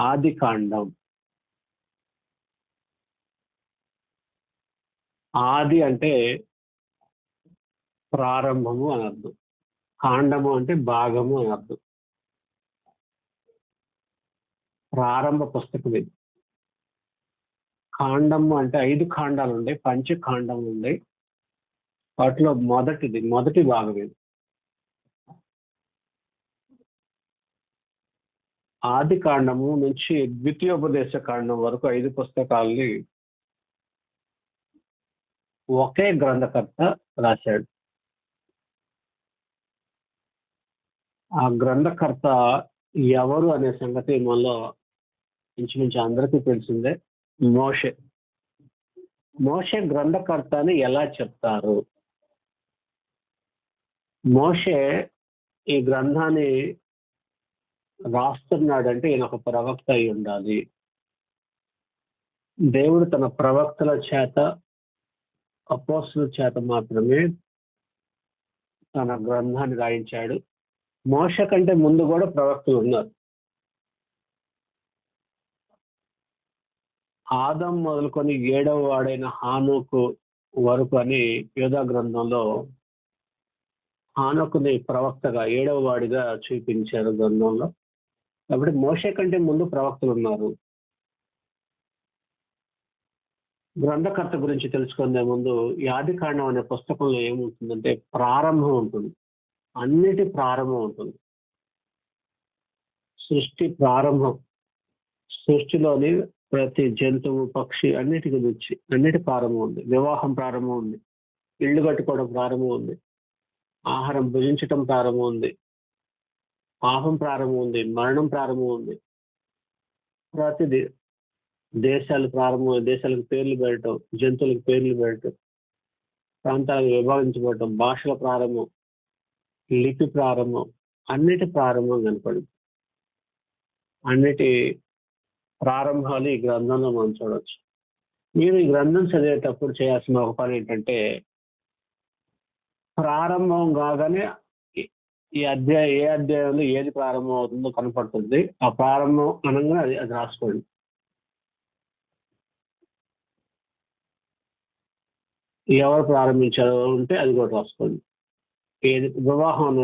ఆది కాండం. ఆది అంటే ప్రారంభము అని అర్థం. కాండము అంటే భాగము అని అర్థం. ప్రారంభ పుస్తకం ఇది. కాండము అంటే 5 కాండాలు ఉన్నాయి, పంచకాండం ఉన్నాయి. వాటిలో మొదటి భాగం ఇది. ఆది కాండము నుంచి ద్వితీయోపదేశ కాండం వరకు 5 పుస్తకాల్ని ఒకే గ్రంథకర్త రాశాడు. ఆ గ్రంథకర్త ఎవరు అనే సంగతి మనలో ఇంచుమించు అందరికీ తెలిసిందే. మోషే. మోషే గ్రంథకర్త అని ఎలా చెప్తారు? మోషే ఈ గ్రంథాన్ని రాస్తున్నాడంటే ఈయన ఒక ప్రవక్త అయి ఉండాలి. దేవుడు తన ప్రవక్తల చేత, అపోస్తుల చేత మాత్రమే తన గ్రంథాన్ని రాయించాడు. మోషే కంటే ముందు కూడా ప్రవక్తలు ఉన్నారు. ఆదం మొదలుకొని 7వ వాడైన హానోకు వరకు అని యోధా గ్రంథంలో హానోకుని ప్రవక్తగా 7వ వాడిగా చూపించారు గ్రంథంలో. కాబట్టి మోషే కంటే ముందు ప్రవక్తలు ఉన్నారు. గ్రంథకర్త గురించి తెలుసుకునే ముందు ఈ ఆదికాండం అనే పుస్తకంలో ఏముంటుందంటే ప్రారంభం ఉంటుంది. అన్నిటి ప్రారంభం ఉంటుంది. సృష్టి ప్రారంభం. సృష్టిలోని ప్రతి జంతువు, పక్షి అన్నిటి ప్రారంభం ఉంది. వివాహం ప్రారంభం ఉంది. ఇళ్ళు కట్టుకోవడం ప్రారంభం ఉంది. ఆహారం భుజించటం ప్రారంభం ఉంది. పాపం ప్రారంభం ఉంది. మరణం ప్రారంభం ఉంది. ప్రతిది దేశాలు ప్రారంభం, దేశాలకు పేర్లు పెట్టడం, జంతువులకు పేర్లు పెట్టడం, ప్రాంతాలకు విభాగించబడటం, భాషల ప్రారంభం, లిపి ప్రారంభం, అన్నిటి ప్రారంభం కనపడింది. అన్నిటి ప్రారంభాలు ఈ గ్రంథంలో మనం చూడవచ్చు. మీరు ఈ గ్రంథం చదివేటప్పుడు చేయాల్సిన ఒక పని ఏంటంటే ప్రారంభం కాగానే ఏ అధ్యాయంలో ఏది ప్రారంభం అవుతుందో కనపడుతుంది. ఆ ప్రారంభం అనగా అది రాసుకోండి. ఎవరు ప్రారంభించారో ఉంటే అది కూడా రాసుకోండి. ఏది వివాహం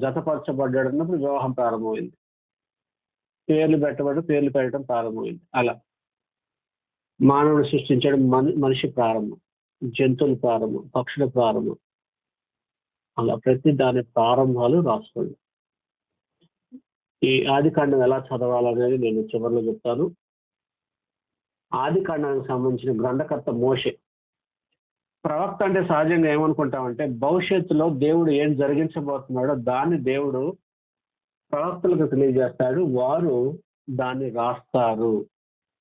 జతపరచబడ్డాడు అన్నప్పుడు వివాహం ప్రారంభమైంది. పేర్లు పెట్టడం ప్రారంభమైంది. అలా మానవుడు సృష్టించడం మనిషి ప్రారంభం, జంతువుల ప్రారంభం, పక్షుల ప్రారంభం, అలా ప్రతి దాని ప్రారంభాలు రాసుకోండి. ఈ ఆదికాండం ఎలా చదవాలనేది నేను చివరిలో చెప్తాను. ఆదికాండానికి సంబంధించిన గ్రంథకర్త మోషే. ప్రవక్త అంటే సహజంగా ఏమనుకుంటామంటే భవిష్యత్తులో దేవుడు ఏం జరిగించబోతున్నాడో దాన్ని దేవుడు ప్రవక్తలకు తెలియజేస్తాడు, వారు దాన్ని రాస్తారు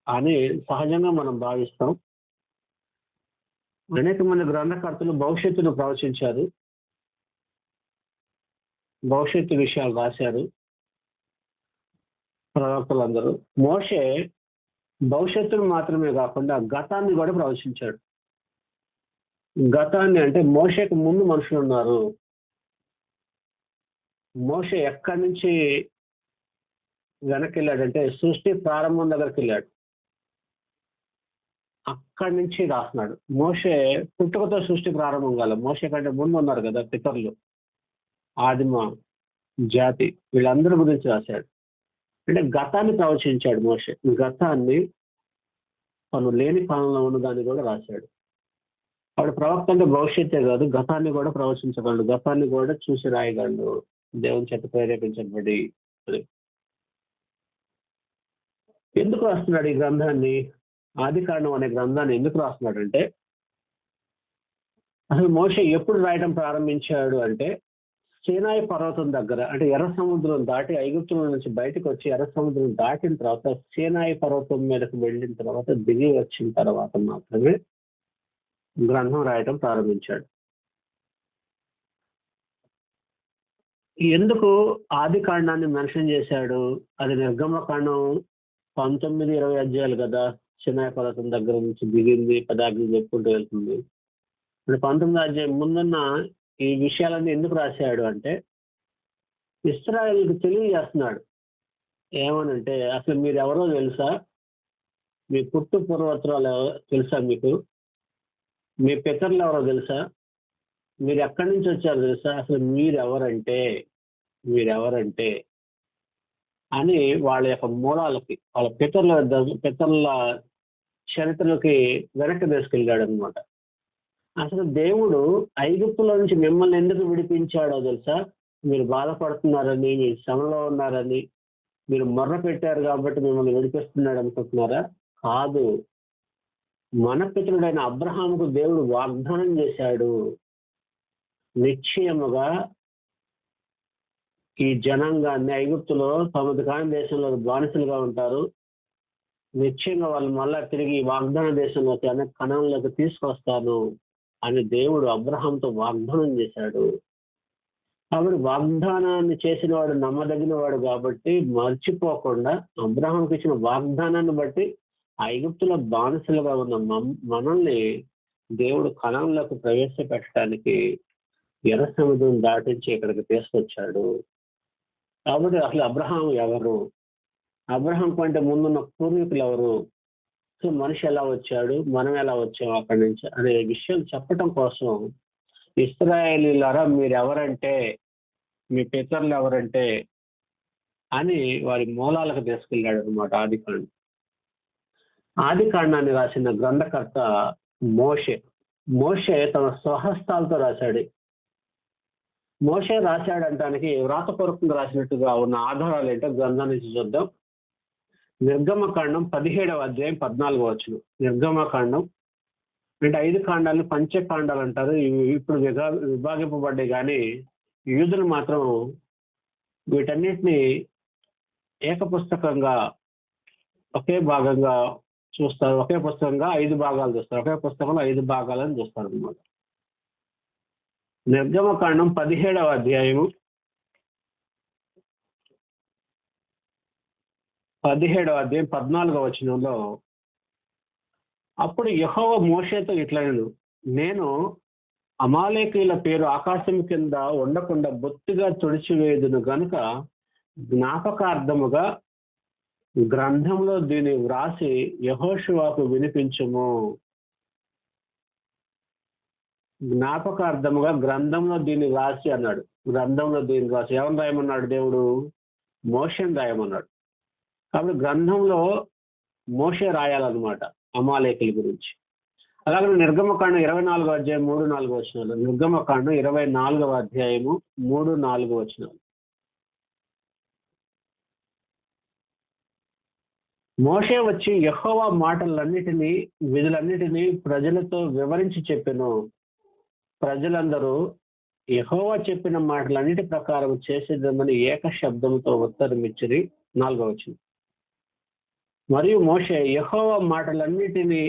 అని సహజంగా మనం భావిస్తాం. అనేక మంది గ్రంథకర్తలు భవిష్యత్తును ప్రవచించారు, భవిష్యత్తు విషయాలు రాశారు ప్రవక్తలందరూ. మోషే భవిష్యత్తును మాత్రమే కాకుండా గతాన్ని కూడా ప్రవచించాడు. గతాన్ని అంటే మోషేకు ముందు మనుషులు ఉన్నారు. మోషే ఎక్కడి నుంచి వెనక్కి వెళ్ళాడంటే సృష్టి ప్రారంభం దగ్గరికి వెళ్ళాడు. అక్కడి నుంచి రాస్తున్నాడు. మోషే పుట్టుకతో సృష్టి ప్రారంభం కాల. మోషే కంటే ముందు ఉన్నారు కదా పితరులు, ఆదిమ జాతి, వీళ్ళందరి గురించి రాశాడు. అంటే గతాన్ని ప్రవచించాడు మోషే. గతాన్ని తను లేని కాలంలో ఉన్నదాన్ని కూడా రాశాడు. వాడు ప్రవక్త అంటే భవిష్యత్తే కాదు, గతాన్ని కూడా ప్రవచించగలడు, గతాన్ని కూడా చూసి రాయగలడు, దేవుని చేత ప్రేరేపించబడి. ఎందుకు రాస్తున్నాడు ఈ గ్రంథాన్ని? ఆదికాండం అనే గ్రంథాన్ని ఎందుకు రాస్తున్నాడంటే అసలు మోషే ఎప్పుడు రాయడం ప్రారంభించాడు అంటే సీనాయి పర్వతం దగ్గర, అంటే ఎర్ర సముద్రం దాటి ఐగుప్తుల నుంచి బయటకు వచ్చి ఎర్ర సముద్రం దాటిన తర్వాత సీనాయి పర్వతం మీదకు వెళ్ళిన తర్వాత దిగి వచ్చిన తర్వాత మాత్రమే గ్రంథం రాయటం ప్రారంభించాడు. ఎందుకు ఆది కాండాన్ని మెన్షన్ చేశాడు? అది నిర్గమకాండం 19-20 అధ్యాయాలు కదా. సీనాయి పర్వతం దగ్గర నుంచి దిగింది, పదాజ్ఞలు చెప్పుకుంటూ వెళ్తుంది. 19 అధ్యాయం ముందున్న ఈ విషయాలన్నీ ఎందుకు రాశాడు అంటే ఇశ్రాయేలుకు తెలియజేస్తున్నాడు. ఏమనంటే అసలు మీరు ఎవరో తెలుసా? మీ పుట్టు పూర్వోత్తరాలు తెలుసా మీకు? మీ పితరులు ఎవరో తెలుసా? మీరు ఎక్కడి నుంచి వచ్చారో తెలుసా? అసలు మీరెవరంటే అని వాళ్ళ యొక్క మూలాలకి, వాళ్ళ పితరుల చరిత్రలకి వెనక్కి తీసుకెళ్ళాడనమాట. అసలు దేవుడు ఐగుప్తులో నుంచి మిమ్మల్ని ఎందుకు విడిపించాడో తెలుసా? మీరు బాధపడుతున్నారని, మీరు శ్రమలో ఉన్నారని, మీరు మొర్ర పెట్టారు కాబట్టి మిమ్మల్ని విడిపిస్తున్నాడు అనుకుంటున్నారా? కాదు. మన పితరుడైన అబ్రహాముకు దేవుడు వాగ్దానం చేశాడు. నిశ్చయముగా ఈ జనాంగాన్ని ఐగుప్తులో తమది కాని దేశంలో బానిసలుగా ఉంటారు. నిశ్చయంగా వాళ్ళు మళ్ళా తిరిగి వాగ్దాన దేశంలోకి కణంలోకి తీసుకొస్తాను అని దేవుడు అబ్రహాంతో వాగ్దానం చేశాడు. కాబట్టి వాగ్దానాన్ని చేసిన వాడు నమ్మదగిన వాడు కాబట్టి మర్చిపోకుండా అబ్రహాంకి ఇచ్చిన వాగ్దానాన్ని బట్టి ఐగుప్తులో బానిసలుగా ఉన్న మనల్ని దేవుడు కణంలోకి ప్రవేశపెట్టడానికి ఎర్ర సముద్రం దాటించి ఇక్కడికి తీసుకొచ్చాడు. కాబట్టి అసలు అబ్రహాం ఎవరు? అబ్రహాం కంటే ముందున్న పూర్వీకులు ఎవరు? సో మనిషి ఎలా వచ్చాడు, మనం ఎలా వచ్చాము అక్కడి నుంచి అనే విషయం చెప్పటం కోసం ఇశ్రాయేలీయులారా మీరెవరంటే, మీ పితరులు ఎవరంటే అని వారి మూలాలకు తీసుకెళ్ళాడు అనమాట. ఆది కాండాన్ని రాసిన గ్రంథకర్త మోషే తన స్వహస్తాలతో రాశాడు. మోషే రాశాడంటానికి వ్రాతపూర్వకంగా రాసినట్టుగా ఉన్న ఆధారాలు ఏంటో గ్రంథం నుంచి చూద్దాం. నిర్గమకాండం 17వ అధ్యాయం 14వ వచనం. నిర్గమకాండం అంటే 5 కాండాలు పంచకాండాలు అంటారు. ఇవి ఇప్పుడు విభాగింపబడ్డాయి, కానీ యూదులు మాత్రం వీటన్నిటిని ఏకపుస్తకంగా ఒకే భాగంగా చూస్తారు. ఒకే పుస్తకంగా 5 భాగాలు చూస్తారు. ఒకే పుస్తకంలో 5 భాగాలను చూస్తారు అన్నమాట. నిర్గమకాండం 17వ అధ్యాయము 14వ వచనంలో, అప్పుడు యెహోవా మోషేతో ఇట్లనెను, నేను అమాలేకీయుల పేరు ఆకాశం కింద ఉండకుండా బొత్తిగా తుడిచివేయుదును గనుక జ్ఞాపకార్థముగా గ్రంథంలో దీన్ని వ్రాసి యెహోషువకు వినిపించుము. జ్ఞాపకార్థముగా గ్రంథంలో దీన్ని వ్రాసి అన్నాడు. గ్రంథంలో దీన్ని వ్రాసి ఎవరు రాయమన్నాడు? దేవుడు మోషేని రాయమన్నాడు. కాబట్టి గ్రంథంలో మోషే రాయాలన్నమాట అమాలేకుల గురించి. అలాగే నిర్గమకాండం 24వ అధ్యాయం 3-4 వచనాలు. నిర్గమకాండం 24వ అధ్యాయము 3-4 వచనాలు. మోషే వచ్చి యెహోవా మాటలన్నిటినీ, విధులన్నిటినీ ప్రజలతో వివరించి చెప్పెను. ప్రజలందరూ యెహోవా చెప్పిన మాటలన్నిటి ప్రకారం చేసేద్దామని ఏక శబ్దంతో ఉత్తరమిచ్చిరి. 4వ వచనం. మరియు మోషే యెహోవా మాటలన్నిటినీ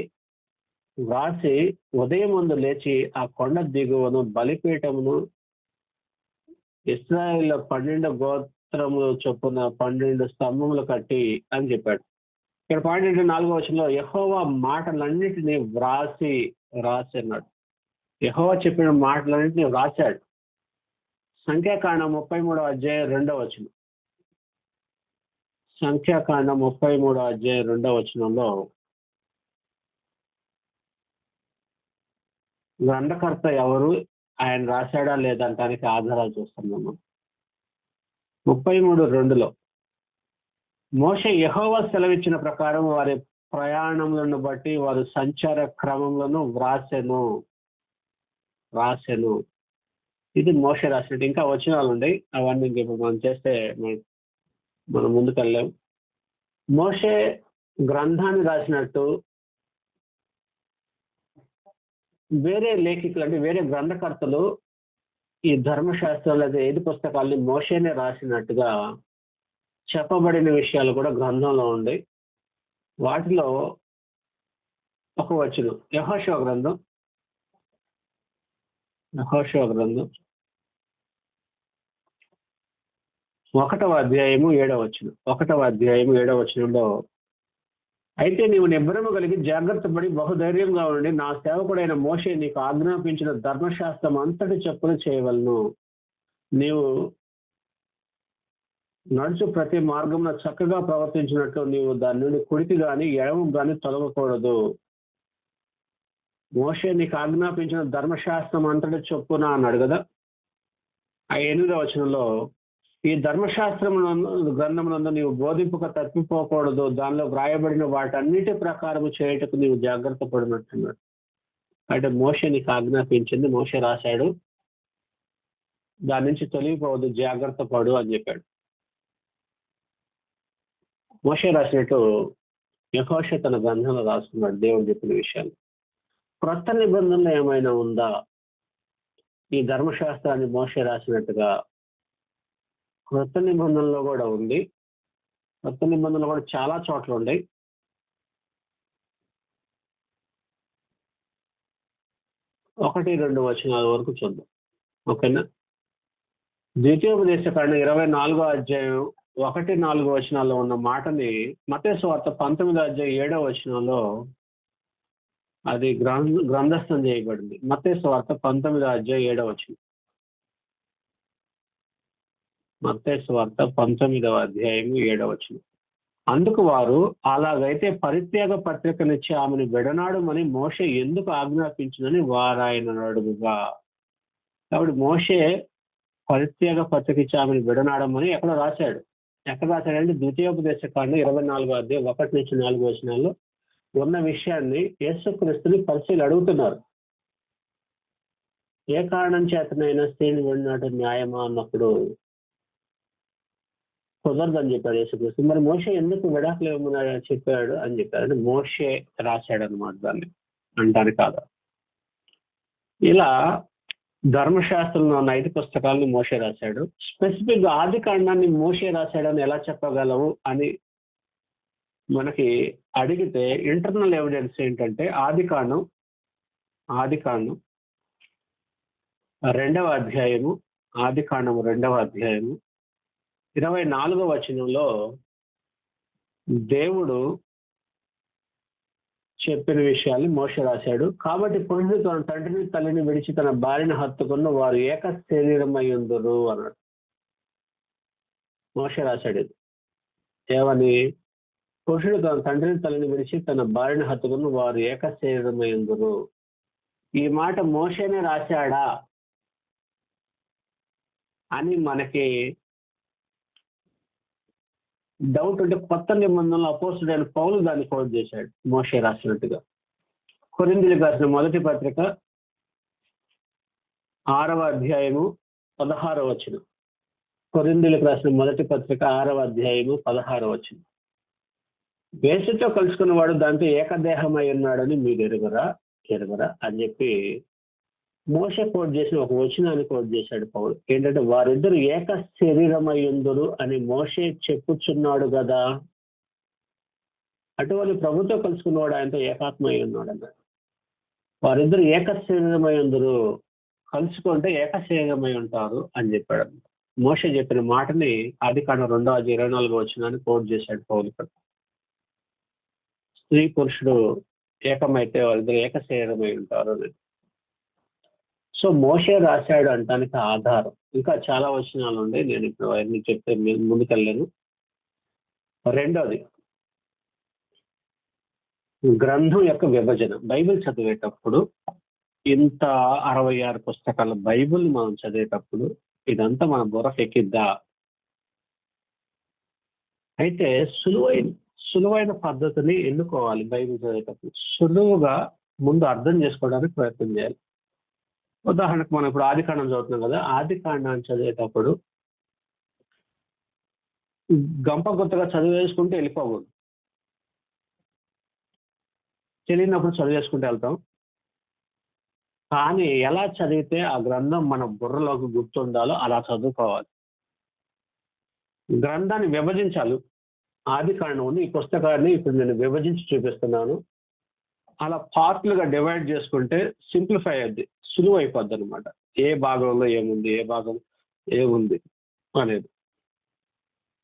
వ్రాసి ఉదయమందు లేచి ఆ కొండ దిగువను బలిపీఠమును ఇశ్రాయేలు 12 గోత్రములు చొప్పున 12 స్తంభములు కట్టి అని చెప్పాడు. ఇక్కడ 4వ వచనంలో యెహోవా మాటలన్నిటినీ రాసి అన్నాడు. యెహోవా చెప్పిన మాటలన్నింటినీ వ్రాశాడు. సంఖ్యాకాండం 33వ అధ్యాయం 2వ వచనం. సంఖ్యాకాండం 33వ అధ్యాయం 2వ వచనంలో గ్రంథకర్త ఎవరు, ఆయన రాశాడా లేదంటానికి ఆధారాలు చూస్తున్నాము. 33:2లో మోషే యెహోవా సెలవిచ్చిన ప్రకారం వారి ప్రయాణములను బట్టి వారు సంచార క్రమములను వ్రాసెను. ఇది మోషే రాసినట్టు. ఇంకా వచనాలు ఉన్నాయి, అవన్నీ ఇప్పుడు మనం చేస్తే మనం ముందుకు వెళ్ళాం. మోషే గ్రంథాన్ని రాసినట్టు వేరే లేఖికులు అంటే వేరే గ్రంథకర్తలు ఈ ధర్మశాస్త్రం లేదా 5 పుస్తకాలని మోషేనే రాసినట్టుగా చెప్పబడిన విషయాలు కూడా గ్రంథంలో ఉన్నాయి. వాటిలో ఒక వచనం యెహోషువ గ్రంథం 1వ అధ్యాయము 7వ వచనం. 1వ అధ్యాయము 7వ వచనంలో, అయితే నీవు నిబ్బరము కలిగి జాగ్రత్త పడి బహుధైర్యంగా ఉండి నా సేవకుడైన మోషే నీకు ఆజ్ఞాపించిన ధర్మశాస్త్రం అంతటి చెప్పున చేయవలను. నీవు నడుచు ప్రతి మార్గమున చక్కగా ప్రవర్తించినట్లు నీవు దాని నుండి కుడికి గాని ఎడమ గాని తొలగకూడదు. మోషే నీకు ఆజ్ఞాపించిన ధర్మశాస్త్రం అంతటి చొప్పున అన్నాడు కదా. ఆ 8వ వచనంలో ఈ ధర్మశాస్త్రం గ్రంథమునందు నీవు బోధింపుక తప్పిపోకూడదు, దానిలో వ్రాయబడిన వాటన్నిటి ప్రకారము చేయుటకు నీవు జాగ్రత్త పడినట్టున్నాడు. అంటే మోషే నీకు ఆజ్ఞాపించింది, మోషే రాశాడు, దాని నుంచి తొలగిపోవద్దు, జాగ్రత్త పడు అని చెప్పాడు. మోషే రాసినట్టు యెహోషువ తన గ్రంథంలో రాసుకున్నాడు దేవుడు చెప్పిన విషయాలు. క్రొత్త నిబంధనలు ఏమైనా ఉందా ఈ ధర్మశాస్త్రాన్ని మోషే రాసినట్టుగా? క్రొత్త నిబంధనలో కూడా ఉంది. క్రొత్త నిబంధనలు కూడా చాలా చోట్ల ఉన్నాయి. ఒకటి 2 వచనాల వరకు చూద్దాం, ఓకేనా? ద్వితీయోపదేశకాండం 24వ అధ్యాయం 1-4 వచనాల్లో ఉన్న మాటని మత్తయి సువార్త 19వ అధ్యాయం 7వ వచనంలో అది గ్రంథస్థం చేయబడింది. మత్తయి సువార్త 19వ అధ్యాయం 7వ వచనం. మత్తయి సువార్త 19వ అధ్యాయం 7వ వచనం. అందుకు వారు, అలాగైతే పరిత్యాగ పత్రికనిచ్చి ఆమెను విడనాడుమని మోషే ఎందుకు ఆజ్ఞాపించునని వారాయనను అడుగుగా. కాబట్టి మోషే పరిత్యాగ పత్రిక ఇచ్చి ఆమెను విడనాడమని ఎక్కడ రాశాడు. ఎక్కడ రాశాడంటే ద్వితీయోపదేశకాండం 24వ అధ్యాయం 1-4 వచనాల్లో ఉన్న విషయాన్ని యేసుక్రీస్తుని పరిశీలి అడుగుతున్నారు. ఏ కారణం చేతనైనా స్త్రీని విడనాడటం న్యాయమా అన్నప్పుడు కుదరదని చెప్పాడు యేసుక్రీస్తు. మరి మోషే ఎందుకు విడాకులు ఇవ్వమని చెప్పాడు అని చెప్పారు. అంటే మోషే రాశాడు అనమాట, దాన్ని అంటారు కాదా. ఇలా ధర్మశాస్త్రంలో ఉన్న 5 పుస్తకాలను మోషే రాశాడు. స్పెసిఫిక్ ఆది కాండాన్ని మోషే రాశాడని ఎలా చెప్పగలవు అని మనకి అడిగితే ఇంటర్నల్ ఎవిడెన్స్ ఏంటంటే ఆది కాండం 2వ అధ్యాయము, ఆది కాండం 2వ అధ్యాయము 24వ వచనంలో దేవుడు చెప్పిన విషయాల్ని మోషే రాశాడు. కాబట్టి పురుషుడు తన తండ్రిని తల్లిని విడిచి తన భార్యను హత్తుకున్న వారు ఏక శరీరమై ఉందురు అన్నాడు. మోషే రాశాడు ఇది. ఏమని? పురుషుడు తన తండ్రిని తల్లిని విడిచి తన భార్యను హత్తుకున్న వారు ఏక శరీరమై ఉందురు. ఈ మాట మోషేనే రాశాడా అని మనకి డౌట్ ఉంటే కొత్త నిబంధనలో అపోస్తుడైన పౌలు దాన్ని కోట్ చేశాడు మోషే రాసినట్టుగా. కొరింథీయులకు రాసిన మొదటి పత్రిక 6వ అధ్యాయము 16వ వచనం. కొరింథీయులకు రాసిన మొదటి పత్రిక 6వ అధ్యాయము 16వ వచనం. వేసుతో కలుసుకున్నవాడు దాంతో ఏకదేహమై ఉన్నాడని మీరు ఎరుగరా అని చెప్పి మోషే కోట్ చేసిన ఒక వచనాన్ని కోట్ చేశాడు పౌలు. ఏంటంటే వారిద్దరు ఏక శరీరమై ఉందురు అని మోషే చెప్పుచున్నాడు కదా. అటువంటి ప్రభుతో కలుసుకున్నవాడు ఆయనతో ఏకాత్మై ఉన్నాడు అన్నాడు. వారిద్దరు ఏక శరీరమై ఉందురు, కలుసుకుంటే ఏక శరీరమై ఉంటారు అని చెప్పాడు. మోషే చెప్పిన మాటని ఆదికాండం 2వ అధ్యాయం 24వ వచనాన్ని కోట్ చేశాడు పౌలు. స్త్రీ పురుషుడు ఏకమైతే వారిద్దరు ఏక శరీరమై ఉంటారు అని. సో మోషే రాశాడు అంటానికి ఆధారం ఇంకా చాలా వచనాలు ఉన్నాయి. నేను ఇప్పుడు అవన్నీ చెప్తే ముందుకెళ్ళాను. రెండోది, గ్రంథం యొక్క విభజన. బైబిల్ చదివేటప్పుడు ఇంత 66 పుస్తకాల బైబిల్ మనం చదివేటప్పుడు ఇదంతా మన బుర్రకెక్కిద్దా? అయితే సులువైన పద్ధతిని ఎన్నుకోవాలి. బైబిల్ చదివేటప్పుడు సులువుగా ముందు అర్థం చేసుకోవడానికి ప్రయత్నం చేయాలి. ఉదాహరణకు మనం ఇప్పుడు ఆది కాండం చదువుతున్నాం కదా. ఆది కాండాన్ని చదివేటప్పుడు గంప గుత్తగా చదివేసుకుంటూ వెళ్ళిపోకూడదు. తెలియనప్పుడు చదివేసుకుంటూ వెళ్తాం. కానీ ఎలా చదివితే ఆ గ్రంథం మన బుర్రలోకి గుర్తుండాలో అలా చదువుకోవాలి. గ్రంథాన్ని విభజించాలి. ఆది కాండం ఉంది, ఈ పుస్తకాన్ని ఇప్పుడు నేను విభజించి చూపిస్తున్నాను. అలా పార్ట్లుగా డివైడ్ చేసుకుంటే సింప్లిఫై అయ్యింది, సులువు అయిపోద్ది అనమాట. ఏ భాగంలో ఏముంది, ఏ భాగం ఏముంది అనేది.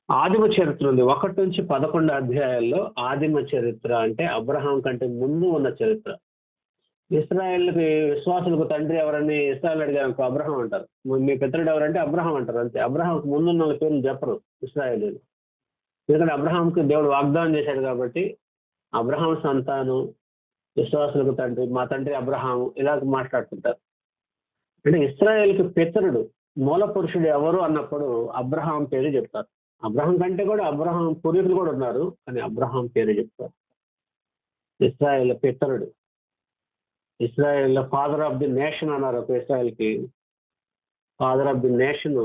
ఆదిమ చరిత్ర ఉంది. 1-11 అధ్యాయాల్లో ఆదిమ చరిత్ర అంటే అబ్రహాం కంటే ముందు ఉన్న చరిత్ర. ఇస్రాయేల్కి విశ్వాసులకు తండ్రి ఎవరని ఇస్రాయేల్ అడిగారు, అబ్రహం అంటారు. మీ పితరుడు ఎవరంటే అబ్రహం అంటారు. అంతే. అబ్రహాంకి ముందున్న వాళ్ళ పేర్లు చెప్పరు ఇస్రాయేల్. ఎందుకంటే అబ్రహాంకి దేవుడు వాగ్దానం చేశాడు కాబట్టి అబ్రహాం సంతానం, విశ్వాసులకు తండ్రి, మా తండ్రి అబ్రహాము ఇలాగ మాట్లాడుతుంటారు. అంటే ఇస్రాయేల్కి పితరుడు, మూల పురుషుడు ఎవరు అన్నప్పుడు అబ్రహాం పేరు చెప్తారు. అబ్రహాం కంటే కూడా అబ్రహాం పూర్వీకులు కూడా ఉన్నారు, కానీ అబ్రహాం పేరు చెప్తారు. ఇస్రాయేల్ పితరుడు, Israel father of the nation అన్నారు. ఒక ఇస్రాయేల్కి father of the nation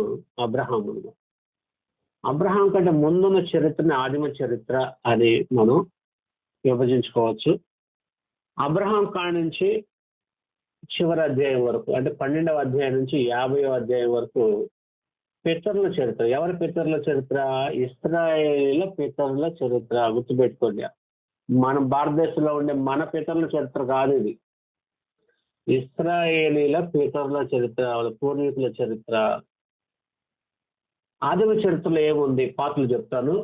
Abraham. Abraham కంటే ముందున్న చరిత్రని ఆదిమ చరిత్ర అని మనం విభజించుకోవచ్చు. అబ్రహాం కాడి నుంచి చివరి అధ్యాయం వరకు, అంటే 12వ అధ్యాయం నుంచి 50వ అధ్యాయం వరకు పితరుల చరిత్ర. ఎవరి పితరుల చరిత్ర? ఇస్రాయేలీల పితరుల చరిత్ర. గుర్తుపెట్టుకోండి, మన భారతదేశంలో ఉండే మన పితరుల చరిత్ర కాదు ఇది. ఇస్రాయేలీల పితరుల చరిత్ర, వాళ్ళ పూర్వీకుల చరిత్ర. ఆదిమ చరిత్రలో ఏముంది పాత్రలు చెప్తాను,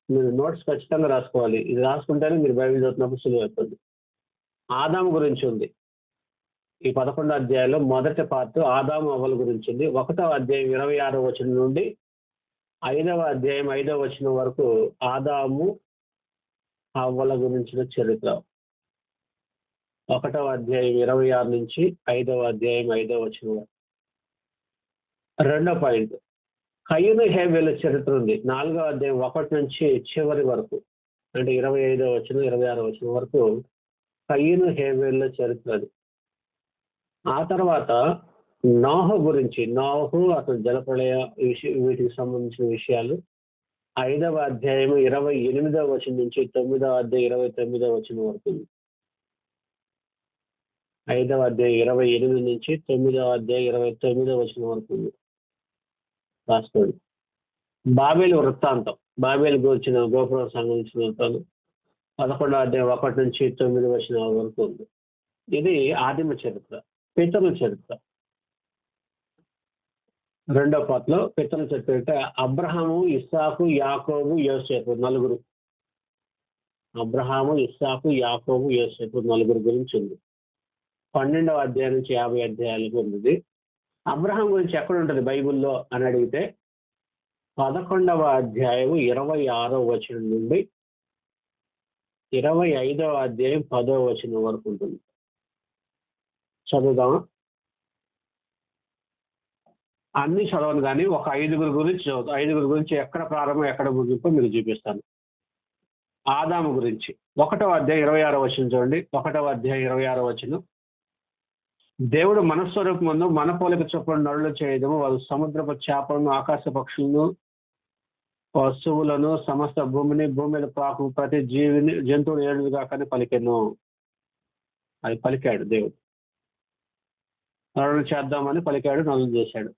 మీరు నోట్స్ ఖచ్చితంగా రాసుకోవాలి. ఇది రాసుకుంటేనే మీరు బైబిల్ చదువుతున్నప్పుడు సులువు అవుతుంది. ఆదాము గురించి ఉంది ఈ 11వ అధ్యాయంలో. మొదటి పార్ట్ ఆదాము అవ్వల గురించి ఉంది. 1వ అధ్యాయం 26వ వచనం నుండి 5వ అధ్యాయం 5వ వచనం వరకు ఆదాము అవ్వల గురించిన చరిత్ర. 1వ అధ్యాయం 26 నుంచి 5వ అధ్యాయం 5వ వచనం వరకు. 2వ పాయింట్ కయ్యూను హేబేలు చరిత్ర ఉంది. 4వ అధ్యాయం 1 నుంచి చివరి వరకు, అంటే 25వ వచనం 26వ వచనం వరకు కయ్యూను హేబేలు చరిత్ర అది. ఆ తర్వాత నోహు గురించి, నోహు అతను జలప్రళయ వీటికి సంబంధించిన విషయాలు 5వ అధ్యాయం 28వ వచనం నుంచి 9వ అధ్యాయం 29వ వచనం వరకు. 5వ అధ్యాయం 28 నుంచి 9వ అధ్యాయం 29వ వచనం వరకు రాసుకోండి. బాబేలు వృత్తాంతం, బాబేలు గురించిన గోపురం సంబంధించిన వృత్తాలు 11వ అధ్యాయం 1 నుంచి 9 వచనాల వరకు ఉంది. ఇది ఆదిమ చరిత్ర, పితరుల చరిత్ర. 2వ పార్ట్లో పితరుల చరిత్ర అంటే అబ్రహాము, ఇస్సాకు, యాకోబు, యోసేపు నలుగురు. అబ్రహాము, ఇస్సాకు, యాకోబు, యోసేపు నలుగురు గురించి ఉంది. 12వ అధ్యాయం నుంచి 50 అధ్యాయాలకు ఉంది. అబ్రహాం గురించి ఎక్కడ ఉంటుంది బైబిల్లో అని అడిగితే 11వ అధ్యాయం 26వ వచనం నుండి 25వ అధ్యాయం 10వ వచనం వరకు ఉంటుంది. చదువుదామా? అన్ని చదవను కానీ ఒక 5గురు గురించి చదువుతాం. 5గురు గురించి ఎక్కడ ప్రారంభం ఎక్కడ ముగింపో మీరు చూపిస్తాను. ఆదాము గురించి 1వ అధ్యాయం 26వ వచనం చూడండి. 1వ అధ్యాయం 26వ వచనం. దేవుడు మనస్వరూపమందు మన పోలిక చొప్పున నరులు చేయడము, వారు సముద్రపు చేపలను, ఆకాశ పక్షులను, పశువులను, సమస్త భూమిని, భూమి మీద ప్రాకు ప్రతి జీవిని, జంతువుని ఏడుగా కానీ పలికెను. అది పలికాడు దేవుడు. నరులు చేద్దామని పలికాడు, నరులు చేశాడు.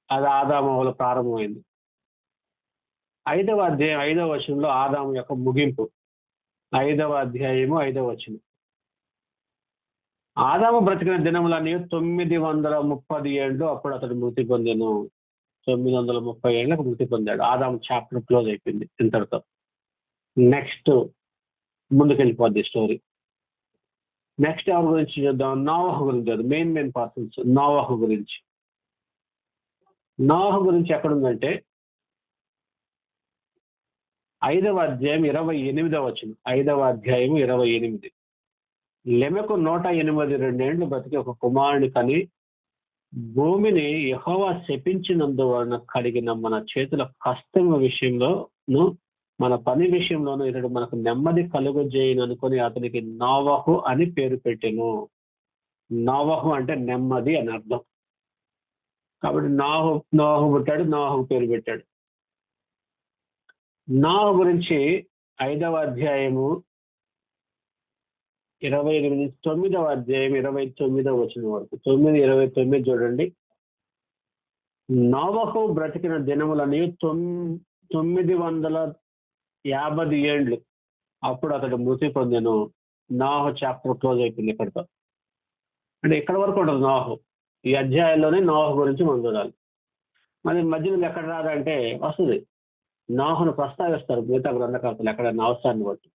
అది ఆదాము వల్ల ప్రారంభమైంది. 5వ అధ్యాయం 5వ వచనంలో ఆదాము యొక్క ముగింపు. 5వ అధ్యాయము 5వ వచనం. ఆదాము బ్రతికిన దినములన్నీ 930 ఏళ్ళు, అప్పుడు అతడు మృతి పొందెను. 930 ఏళ్ళకు మృతి పొందాడు. ఆదాము చాప్టర్ క్లోజ్ అయిపోయింది ఇంతటితో. Next ముందుకెళ్ళిపోద్ది story. నెక్స్ట్ ఎవరి గురించి చూద్దాం? నోవహు గురించి. అది మెయిన్ పర్సన్స్. నోవహు గురించి. నోవహు గురించి ఎక్కడుందంటే 5వ అధ్యాయం 28వ వచనం. 5వ అధ్యాయం 28. లెమెకు 182 ఏళ్ళు బతికి ఒక కుమారుని కని, భూమిని యెహోవా శపించినందువలన కలిగిన మన చేతుల కష్టం విషయంలోను మన పని విషయంలోనూ ఇతడు మనకు నెమ్మది కలుగజేయను అనుకుని అతనికి నోవహు అని పేరు పెట్టెను. నోవహు అంటే నెమ్మది అని అర్థం. కాబట్టి నోవహు పుట్టాడు, నోవహు పేరు పెట్టాడు. నోవహు గురించి 5వ అధ్యాయము 28, 9వ అధ్యాయం 29వ వచనం వరకు. 9:29 చూడండి. నోవహు బ్రతికిన దినములని 950 ఏళ్ళు, అప్పుడు అతడు మృతి పొందెను. నోవహు చాప్టర్ క్లోజ్ అయిపోయింది ఇక్కడితో. అంటే ఇక్కడ వరకు ఉంటుంది నోవహు. ఈ అధ్యాయంలోనే నోవహు గురించి మనం చూడాలి. మరి మధ్యలో ఎక్కడ రాదంటే వస్తుంది. నోవహును ప్రస్తావిస్తారు మిగతా గ్రంథకర్తలు ఎక్కడైనా అవసరాన్ని బట్టి.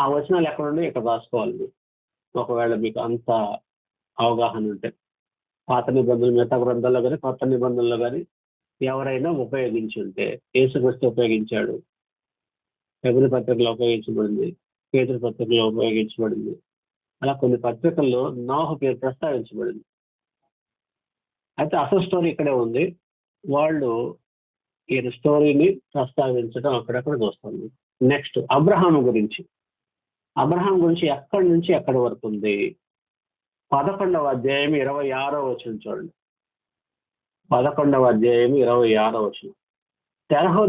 ఆ వచనాలు ఎక్కడుండి ఇక్కడ రాసుకోవాలి. ఒకవేళ మీకు అంత అవగాహన ఉంటే. పాత నిబంధనలు మిగతా గ్రంథాల్లో కానీ కొత్త నిబంధనలో కానీ ఎవరైనా ఉపయోగించి ఉంటే, యేసుక్రీస్తు ఉపయోగించాడు, హెబ్రీ పత్రికలో ఉపయోగించబడింది, పేతురు పత్రికలో ఉపయోగించబడింది, అలా కొన్ని పత్రికల్లో నోహ పేరు ప్రస్తావించబడింది. అయితే అసలు స్టోరీ ఇక్కడే ఉంది. వాళ్ళు ఈ స్టోరీని ప్రస్తావించడం అక్కడక్కడ చూస్తుంది. నెక్స్ట్ అబ్రహాము గురించి ఎక్కడి నుంచి ఎక్కడి వరకు ఉంది? 11వ అధ్యాయం 26వ వచనం చూడండి. 11వ అధ్యాయం 26వ వచనం. తెరహు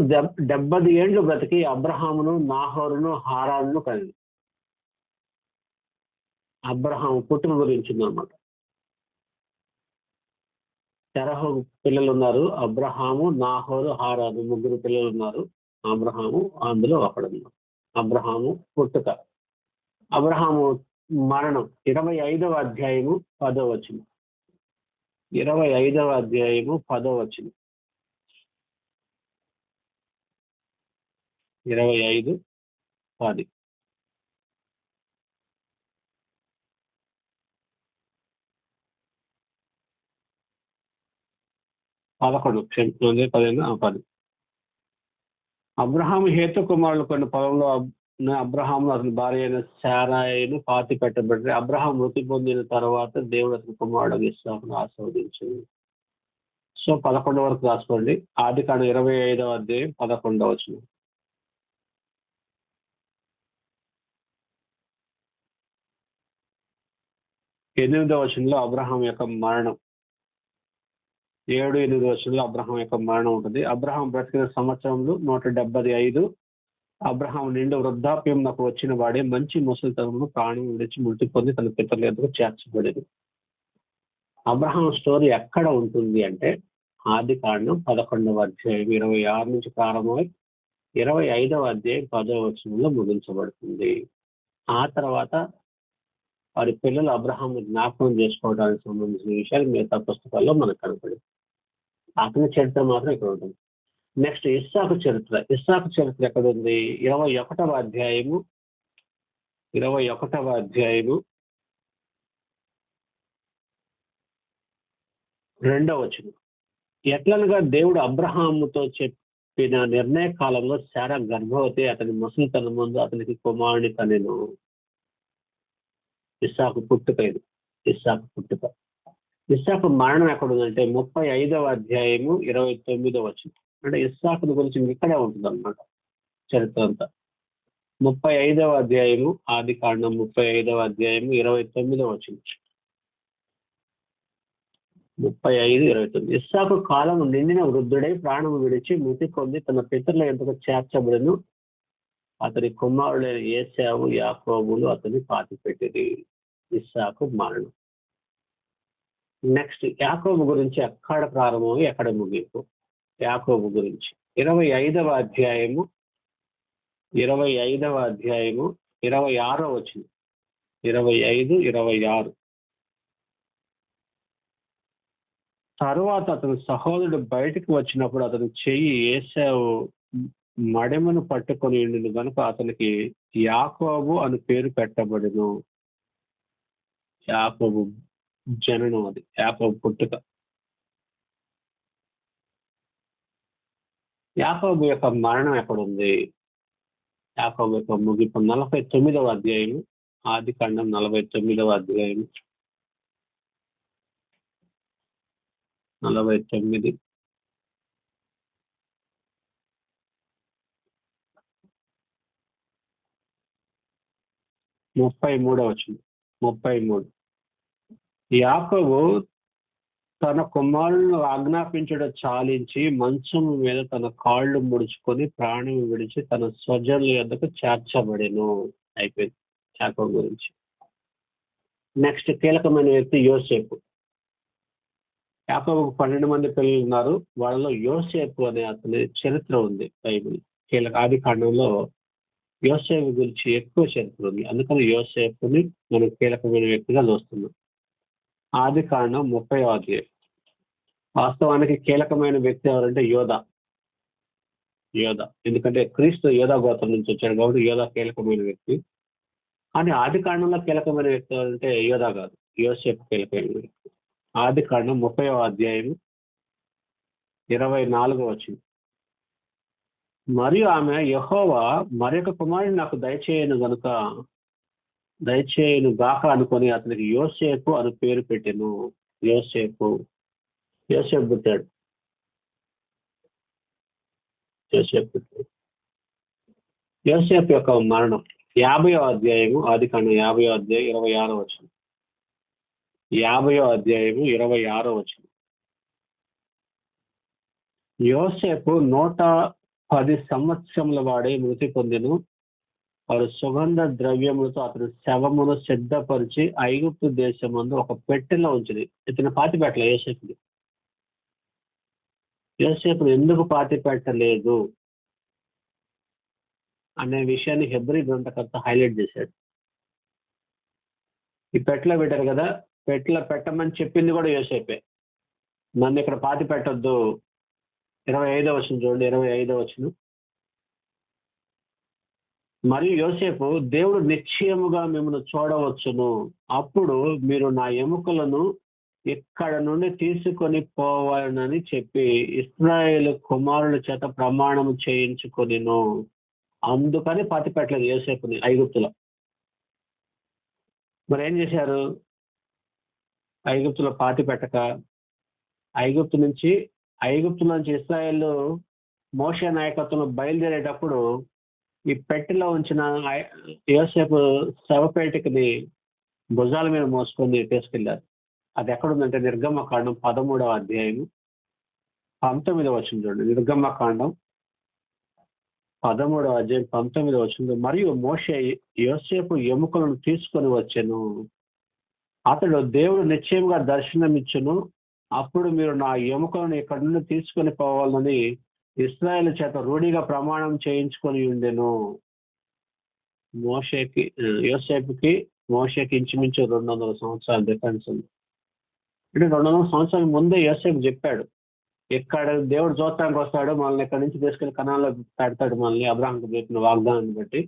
70 ఏండ్లు బ్రతికి అబ్రహామును, నాహోరును, హారాను కలిగి. అబ్రహాము పుట్టుక గురించి ఉందన్నమాట. తెరహు పిల్లలు ఉన్నారు, అబ్రహాము, నాహోరు, హారాను, 3 పిల్లలు ఉన్నారు. అబ్రహాము అందులో ఒకడున్నారు. అబ్రహాము పుట్టుక. అబ్రహాము మరణం 25వ అధ్యాయము 10వ వచనం. 25వ అధ్యాయము 10వ వచనం. 25:10. క్షమించండి, 10. అబ్రహాము హేతు కుమారులు కొన్ని పొలంలో అబ్రహాము అతని భార్య అయిన శారాయిను పాతి పెట్టబడి అబ్రహాం మృతి పొందిన తర్వాత దేవుడు అతని కుమారుడు ఇస్సాకును ఆశీర్వదించింది. సో 11 వరకు రాసుకోండి. ఆదికాండం 25వ అధ్యాయం 11వ వచనం. 8వ వచనంలో అబ్రహాం యొక్క మరణం. 7-8 వచనంలో అబ్రహాం యొక్క మరణం ఉంటుంది. అబ్రహాం బ్రతికిన సంవత్సరంలో 175. అబ్రహాం నిండు వృద్ధాప్యం నాకు వచ్చిన వాడే మంచి ముసలితనంలో ప్రాణం విడిచి మృతి పొంది తన పితరుల ఎదుగు చేర్చబడేది. అబ్రహాం స్టోరీ ఎక్కడ ఉంటుంది అంటే ఆదికాండం 11వ అధ్యాయం 26 నుంచి ప్రారంభమై 25వ అధ్యాయం 10వ వచనంలో ముగించబడుతుంది. ఆ తర్వాత వారి పిల్లలు అబ్రహాం జ్ఞాపకం చేసుకోవడానికి సంబంధించిన విషయాలు మిగతా పుస్తకాల్లో మనకు కనపడింది. అతని చరిత్ర మాత్రం ఇక్కడ ఉంటుంది. నెక్స్ట్ ఇస్సాకు చరిత్ర ఎక్కడ ఉంది? 21వ అధ్యాయము 2వ వచనం. ఎట్లనగా దేవుడు అబ్రహాముతో చెప్పిన నిర్ణయ కాలంలో శారా గర్భవతి, అతని ముసలితనం ముందు అతనికి కుమారుని కనెను. ఇస్సాకు పుట్టుక. ఇస్సాకు మరణం ఎక్కడుందంటే 35వ అధ్యాయము 29వ వచనం. అంటే ఇస్సాకుని గురించి ఇక్కడే ఉంటుంది అన్నమాట చరిత్ర అంతా. 35వ అధ్యాయము ఆదికాండం 35వ అధ్యాయము 29వ వచనం. 35:29. ఇస్సాకు కాలం నిండిన వృద్ధుడై ప్రాణము విడిచి మృతి పొంది తన పితరుల యొద్దకు చేర్చబడెను. అతని కుమారుడైన ఏశావు, యాకోబులు అతని పాతిపెట్టిరి. ఇస్సాకు మరణం. నెక్స్ట్ యాకోబు గురించి ఎక్కడ ప్రారంభమై ఎక్కడ ముగింపు? యాకోబు గురించి 25వ అధ్యాయము 26వ వచనం. 25-26. తరువాత అతని సహోదరుడు బయటికి వచ్చినప్పుడు అతని చెయ్యి ఏశావు మడెమును పట్టుకొని ఉండిన కనుక అతనికి యాకోబు అని పేరు పెట్టబడెను. యాకోబు జననం, అది యాకోబు పుట్టుక. యాకోబు యొక్క మరణం ఎక్కడుంది? యాకోబు యొక్క ముగింపు 49వ అధ్యాయం ఆదికాండం 49వ అధ్యాయం 49. 33వ వచనం. 33. యాకోబు తన కుమారులను ఆజ్ఞాపించడం చాలించి మంచం మీద తన కాళ్ళు ముడుచుకొని ప్రాణం విడిచి తన స్వజనుల యొద్దకు చేర్చబడెను. అయిపోయింది యాకోబు గురించి. నెక్స్ట్ కీలకమైన వ్యక్తి యోసేపు. యాకోబుకు 12 మంది పిల్లలు ఉన్నారు. వాళ్ళలో యోసేపు అనే అతని చరిత్ర ఉంది బైబిల్ ఆదికాండంలో. యోసేపు గురించి ఎక్కువ చరిత్ర ఉంది, అందుకని యోసేపుని మనం కీలకమైన వ్యక్తిగా చూస్తున్నాం. ఆదికాండం 30వ అధ్యాయం. వాస్తవానికి కీలకమైన వ్యక్తి ఎవరంటే యోధ. ఎందుకంటే క్రీస్తు యోధా గోత్రం నుంచి వచ్చాడు కాబట్టి యోధా కీలకమైన వ్యక్తి. కానీ ఆది కాండంలో కీలకమైన వ్యక్తి అంటే యోధా కాదు, యోసేపు కీలకమైన వ్యక్తి. ఆది కాండం 30వ అధ్యాయం 24వ వచనం. మరియు ఆమె యెహోవా మరొక కుమారుని నాకు దయచేయను గాక అనుకొని అతనికి యోసేపు అని పేరు పెట్టెను. యోసేపు పుట్టాడు. యోసేపు యొక్క మరణం 50వ అధ్యాయము, ఆది కాండం 50వ అధ్యాయం 26వ వచనం. 50వ అధ్యాయము 26వ వచనం. యోసేపు 110 సంవత్సరముల వాడే మృతి పొందెను. వారు సుగంధ ద్రవ్యములతో అతని శవమును సిద్ధపరిచి ఐగుప్తు దేశమందు ఒక పెట్టెలో ఉంచింది. ఇతను పాతి పెట్టలే యోసేపును ఎందుకు పాతి పెట్టలేదు అనే విషయాన్ని హెబ్రీ గ్రంథకర్త హైలైట్ చేశాడు. ఈ పెట్టెలో పెట్టారు కదా, పెట్టెలో పెట్టమని చెప్పింది కూడా యోసేపే. నన్ను ఇక్కడ పాతి పెట్టొద్దు. 25వ వచనం చూడండి, 25వ వచనం. మరియు యోసేపు, దేవుడు నిశ్చయముగా మిమ్మల్ని చూడవచ్చును, అప్పుడు మీరు నా ఎముకలను ఇక్కడ నుండి తీసుకొని పోవాలని చెప్పి ఇశ్రాయేలు కుమారుల చేత ప్రమాణం చేయించుకొనిను. అందుకని పాతి పెట్టలేదు యోసేపుని ఐగుప్తులో. మరి ఏం చేశారు? ఐగుప్తులో పాతి పెట్టక ఐగుప్తు నుంచి ఇశ్రాయేల్ మోషే నాయకత్వంలో బయలుదేరేటప్పుడు ఈ పెట్టెలో ఉంచిన యోసేపు శవపేటికని భుజాల మీద మోసుకొని తీసుకెళ్లారు. అది ఎక్కడుందంటే నిర్గమకాండం 13వ అధ్యాయం 19వ వచనం చూడండి. నిర్గమకాండం 13వ అధ్యాయం 19వ వచనం. మరియు మోషే యోసేపు ఎముకలను తీసుకొని వచ్చెను. అతడు, దేవుడు నిశ్చయంగా దర్శనమిచ్చును, అప్పుడు మీరు నా ఎముకలను ఇక్కడి నుండి తీసుకొని పోవాలని ఇశ్రాయేలు చేత రూఢిగా ప్రమాణం చేయించుకొని ఉండెను. యోసేపుకి మోషేకి ఇంచుమించు 200 సంవత్సరాల డిఫరెన్స్ ఉంది. అంటే 200 సంవత్సరాల ముందే యోసేపు చెప్పాడు, ఇక్కడ దేవుడు చూడటానికి వస్తాడు, మనల్ని ఇక్కడి నుంచి తీసుకెళ్లి కనాన్లో పెడతాడు, మనల్ని అబ్రాహాంకు చెప్పిన వాగ్దానాన్ని బట్టి,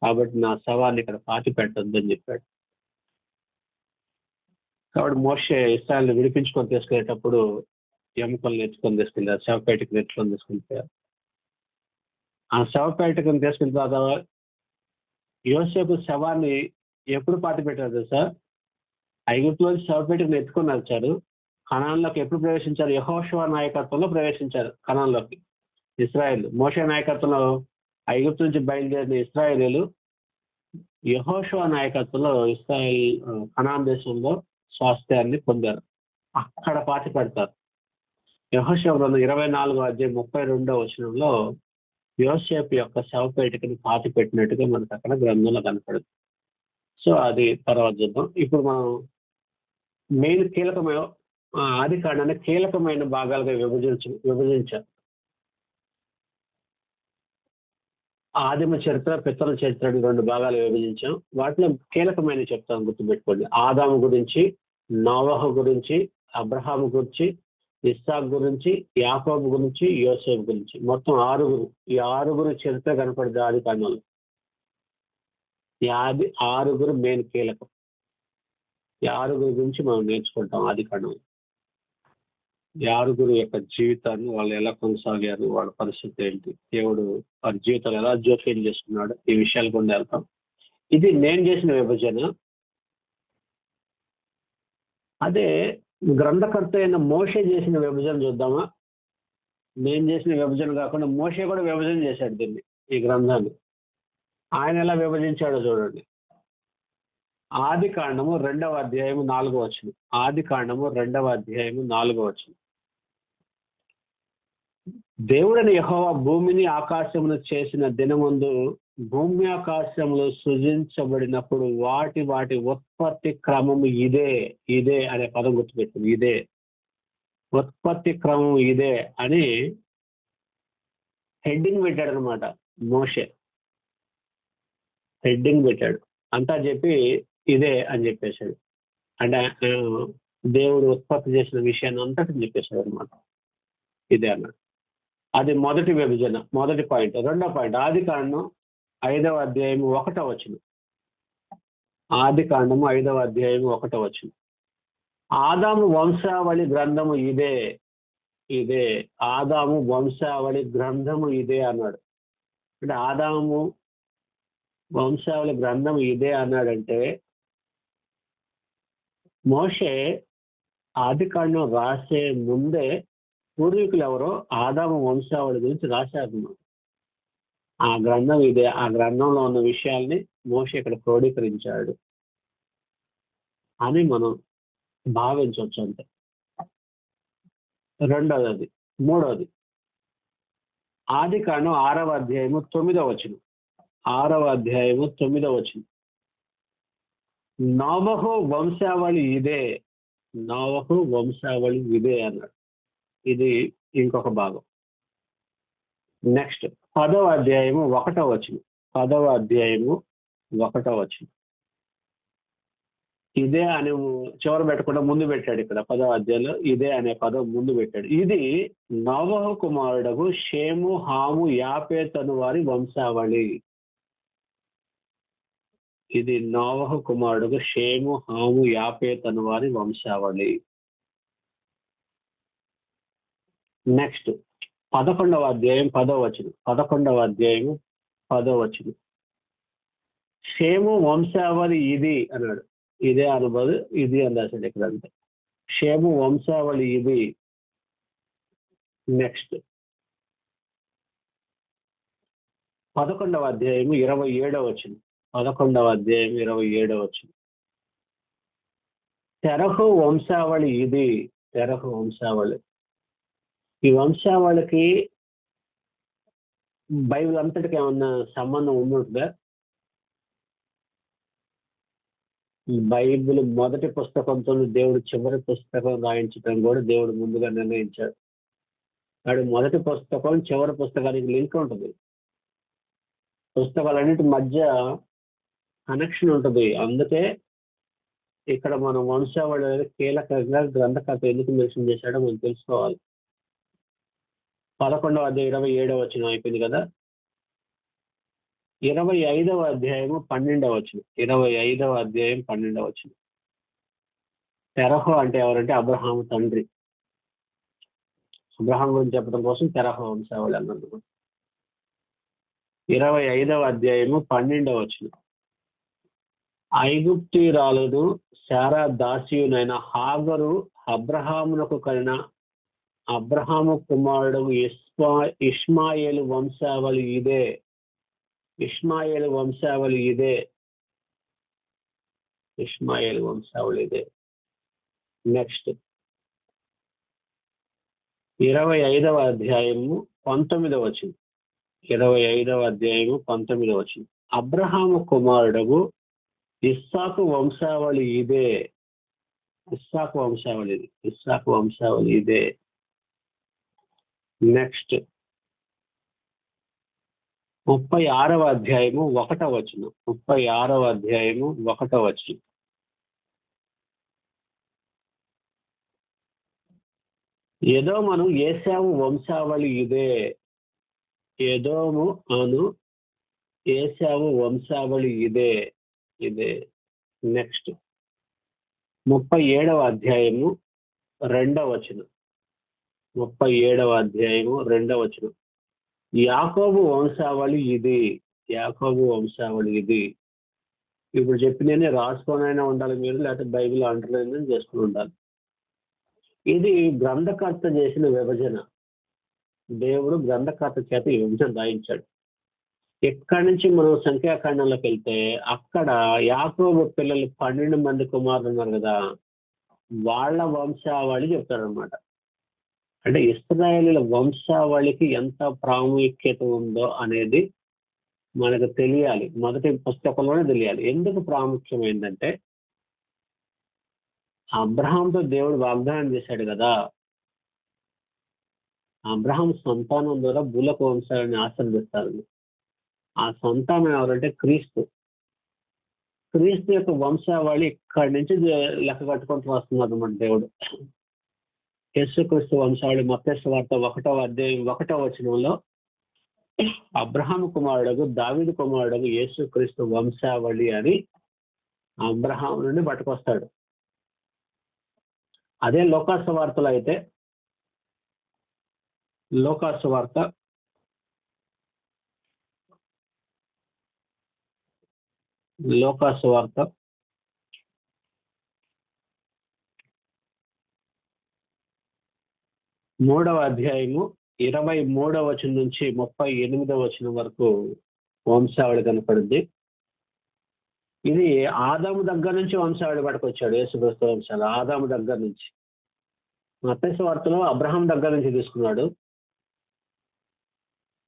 కాబట్టి నా శవాన్ని ఇక్కడ పాతి పెట్టొద్దు అని చెప్పాడు. కాబట్టి మోషే ఇశ్రాయేలుని విడిపించుకొని తీసుకెళ్ళేటప్పుడు ఎముకలు ఎత్తుకొని తీసుకెళ్ళారు, శవపేటకు ఎత్తుకొని తీసుకెళ్ళిపోయారు. ఆ శవపేటకుని తీసుకెళ్ళిన తర్వాత యోసేపు శవాన్ని ఎప్పుడు పాతి పెట్టారు తెలుసా? ఐగుప్తులో శవపేటకుని ఎత్తుకొని వచ్చారు. కనాన్లోకి ఎప్పుడు ప్రవేశించారు? యెహోషువ నాయకత్వంలో ప్రవేశించారు కనాన్లోకి ఇశ్రాయేల్. మోషే నాయకత్వంలో ఐగుప్తు నుంచి బయలుదేరిన ఇశ్రాయేలీలు యెహోషువ నాయకత్వంలో కనాన్ దేశంలో స్వాస్థ్యాన్ని పొందారు. అక్కడ పాతి పెడతారు. యెహోషువ గ్రంథం 24వ అధ్యాయం 32వ వచనంలో యోసేపు యొక్క శవపేటికని పాతి పెట్టినట్టుగా మనకు అక్కడ గ్రంథంలో కనపడుతుంది. సో అది తర్వాత చూద్దాం. ఇప్పుడు మనం మెయిన్ కీలకమైన ఆది కాండాన్ని కీలకమైన భాగాలుగా విభజించారు. ఆదిమ చరిత్ర, పితరుల చరిత్రని 2 భాగాలు విభజించాం. వాటిలో కీలకమైన చెప్తాను, గుర్తుపెట్టుకోండి. ఆదాము గురించి, నోవహు గురించి, అబ్రహాము గురించి, ఇస్సాకు గురించి, యాకోబు గురించి, యోసేపు గురించి, మొత్తం 6. ఈ 6 చరిత్ర కనపడింది ఆది కాండంలో. ఈ 6 మెయిన్ కీలకం. ఈ 6 గురించి మనం నేర్చుకుంటాం ఆది కాండంలో. ఈ 6 యొక్క జీవితాన్ని, వాళ్ళు ఎలా కొనసాగారు, వాళ్ళ పరిస్థితి ఏంటి, దేవుడు వారి జీవితాలు ఎలా జోక్యం చేసుకున్నాడు, ఈ విషయాలు కూడా వెళ్తాం. ఇది నేను చేసిన విభజన. అదే గ్రంథకర్త అయిన మోషే చేసిన విభజన చూద్దామా? నేను చేసిన విభజన కాకుండా మోషే కూడా విభజన చేశాడు దీన్ని, ఈ గ్రంథాన్ని. ఆయన ఎలా విభజించాడో చూడండి. ఆది కాండము 2వ అధ్యాయము 4వ వచనం. ఆది కాండము 2వ అధ్యాయము 4వ వచనం. దేవుడని యెహోవా భూమిని ఆకాశమును చేసిన దినమందు భూమి ఆకాశములు సృజించబడినప్పుడు వాటి ఉత్పత్తి క్రమము ఇదే అనే పదం గుర్తుపెట్టింది. ఇదే ఉత్పత్తి క్రమం, ఇదే అని హెడ్డింగ్ పెట్టాడు అనమాట. మోషే హెడ్డింగ్ పెట్టాడు. అంతా చెప్పి ఇదే అని చెప్పేశాడు. అంటే దేవుడు ఉత్పత్తి చేసిన విషయాన్ని అంతటి చెప్పేశాడు అనమాట. ఇదే అన్నాడు. అది మొదటి విభజన, మొదటి పాయింట్. 2వ పాయింట్, ఆది కాండం 5వ అధ్యాయం 1వ వచనం. ఆదికాండము 5వ అధ్యాయం 1వ వచనం. ఆదాము వంశావళి గ్రంథము ఇదే, ఇదే ఆదాము వంశావళి గ్రంథము ఇదే అన్నాడు. అంటే ఆదాము వంశావళి గ్రంథం ఇదే అన్నాడంటే మోషే ఆదికాండం రాసే ముందే పూర్వీకులు ఎవరో ఆదాము వంశావళి గురించి రాశారు. ఆ గ్రంథం ఇదే, ఆ గ్రంథంలో ఉన్న విషయాల్ని మోషే ఇక్కడ క్రోడీకరించాడు అని మనం భావించవచ్చు. అంతే. రెండవది. మూడవది ఆదికాండం 6వ అధ్యాయము 9వ వచనం. 6వ అధ్యాయము 9వ వచనం. నోవహు వంశావళి ఇదే, నోవహు వంశావళి ఇదే అన్నాడు. ఇది ఇంకొక భాగం. నెక్స్ట్ 10వ అధ్యాయము 1వ వచనం. 10వ అధ్యాయము 1వ వచనం. ఇదే అని చివరి పెట్టకుండా ముందు పెట్టాడు. ఇక్కడ 10వ అధ్యాయంలో ఇదే అనే పదం ముందు పెట్టాడు. ఇది నోవహు కుమారుడకు షేము, హాము, యాపేతు అను వారి వంశావళి. ఇది నోవహు కుమారుడుకు షేము, హాము, యాపేతు అను వారి వంశావళి. నెక్స్ట్ 11వ అధ్యాయం 10వ వచనం. 11వ అధ్యాయము 10వ వచనం. షేము వంశావళి ఇది అన్నాడు. ఇదే అనుభవం ఇది అందాల్సింది ఇక్కడ. అంతే. షేము వంశావళి ఇది. నెక్స్ట్ 11వ అధ్యాయము 27వ వచనం. 11వ అధ్యాయం 27వ వచనం. తెరహు వంశావళి ఇది. తెరహు వంశావళి. ఈ వంశావళికి బైబిల్ అంతటికి ఏమన్నా సంబంధం ఉంటుందా? బైబిల్ మొదటి పుస్తకంతో దేవుడు చివరి పుస్తకం రాయించడం కూడా దేవుడు ముందుగా నిర్ణయించాడు. వాడు మొదటి పుస్తకం చివరి పుస్తకానికి లింక్ ఉంటుంది. పుస్తకాలన్నిటి మధ్య కనెక్షన్ ఉంటుంది. అందుకే ఇక్కడ మనం వంశావళి అనేది కీలకంగా గ్రంథకర్త ఎందుకు మెన్షన్ చేశాడో మనం తెలుసుకోవాలి. 11వ అధ్యాయం 27వ వచనం అయిపోయింది కదా. 25వ అధ్యాయము 12వ వచనం. 25వ అధ్యాయం 12వ వచనం. తెరహు అంటే ఎవరంటే అబ్రహాము తండ్రి. అబ్రహాం గురించి చెప్పడం కోసం తెరహు వంశావళి అన్నది. 25వ అధ్యాయము 12వ వచనం. ఐగుప్తీయురాలును శారా దాసియునైన హాగరు అబ్రహామునకు కలిగిన అబ్రహాము కుమారుడు ఇష్మాయేలు వంశావళి ఇదే. ఇష్మాయేలు వంశావళి ఇదే. ఇష్మాయేలు వంశావళి ఇదే. నెక్స్ట్ 25వ అధ్యాయము 19వ వచనం. 25వ అధ్యాయము 19వ వచనం. అబ్రహాము కుమారుడు ఇస్సాకు వంశావళి ఇదే. ఇస్సాకు వంశావళి ఇది. ఇస్సాకు వంశావళి ఇదే. నెక్స్ట్ 36వ అధ్యాయము 1వ వచనం. 36వ అధ్యాయము 1వ వచనం. ఎదోమును ఏశావు వంశావళి ఇదే. ఎదోము అను ఏశావు వంశావళి ఇదే. ఇదే. నెక్స్ట్ 37వ అధ్యాయము 2వ వచనం. 37వ అధ్యాయము 2వ వచనం. యాకోబు వంశావళి ఇది. యాకోబు వంశావళి ఇది. ఇప్పుడు చెప్పిననే రాసుకోనైనా ఉండాలి మీరు, లేకపోతే బైబిల్ అండర్లైన్ చేసుకుని ఉండాలి. ఇది గ్రంథకర్త చేసిన విభజన. దేవుడు గ్రంథకర్త చేత ఈ విభజన రాయించాడు. ఎక్కడి నుంచి మనం సంఖ్యాకాండంలోకి వెళ్తే అక్కడ యాకోబు పిల్లలు 12 మంది కుమారులు ఉన్నారు కదా, వాళ్ళ వంశావళి చెప్తారనమాట. అంటే ఇశ్రాయేలీయుల వంశావళికి ఎంత ప్రాముఖ్యత ఉందో అనేది మనకు తెలియాలి. మొదటి పుస్తకంలోనే తెలియాలి. ఎందుకు ప్రాముఖ్యమైందంటే అబ్రహాంతో దేవుడు వాగ్దానం చేశాడు కదా, అబ్రహాం సంతానం ద్వారా భూలోక వంశాలని ఆశీర్వదిస్తారని. ఆ సంతానం ఎవరంటే క్రీస్తు. క్రీస్తు యొక్క వంశావళి ఇక్కడి నుంచి లెక్క కట్టుకుంటూ వస్తున్నారు మన దేవుడు. యేసుక్రీస్తు వంశావళి మత్తయి సువార్త 1వ అధ్యాయం 1వ వచనంలో అబ్రహాము కుమారుడు దావీదు కుమారుడు యేసుక్రీస్తు వంశావళి అని అబ్రహాం నుండి పట్టుకొస్తాడు. అదే లోకాసు వార్తలో అయితే లోకాసు వార్త 3వ అధ్యాయము 23వ వచనం నుంచి 38వ వచనం వరకు వంశావళి కనపడుద్ది. ఇది ఆదాము దగ్గర నుంచి వంశావళి పట్టుకొచ్చాడు యేసుక్రీస్తు వంశాలు. ఆదాము దగ్గర నుంచి. మత్తయి వార్తలో అబ్రహాం దగ్గర నుంచి తీసుకున్నాడు.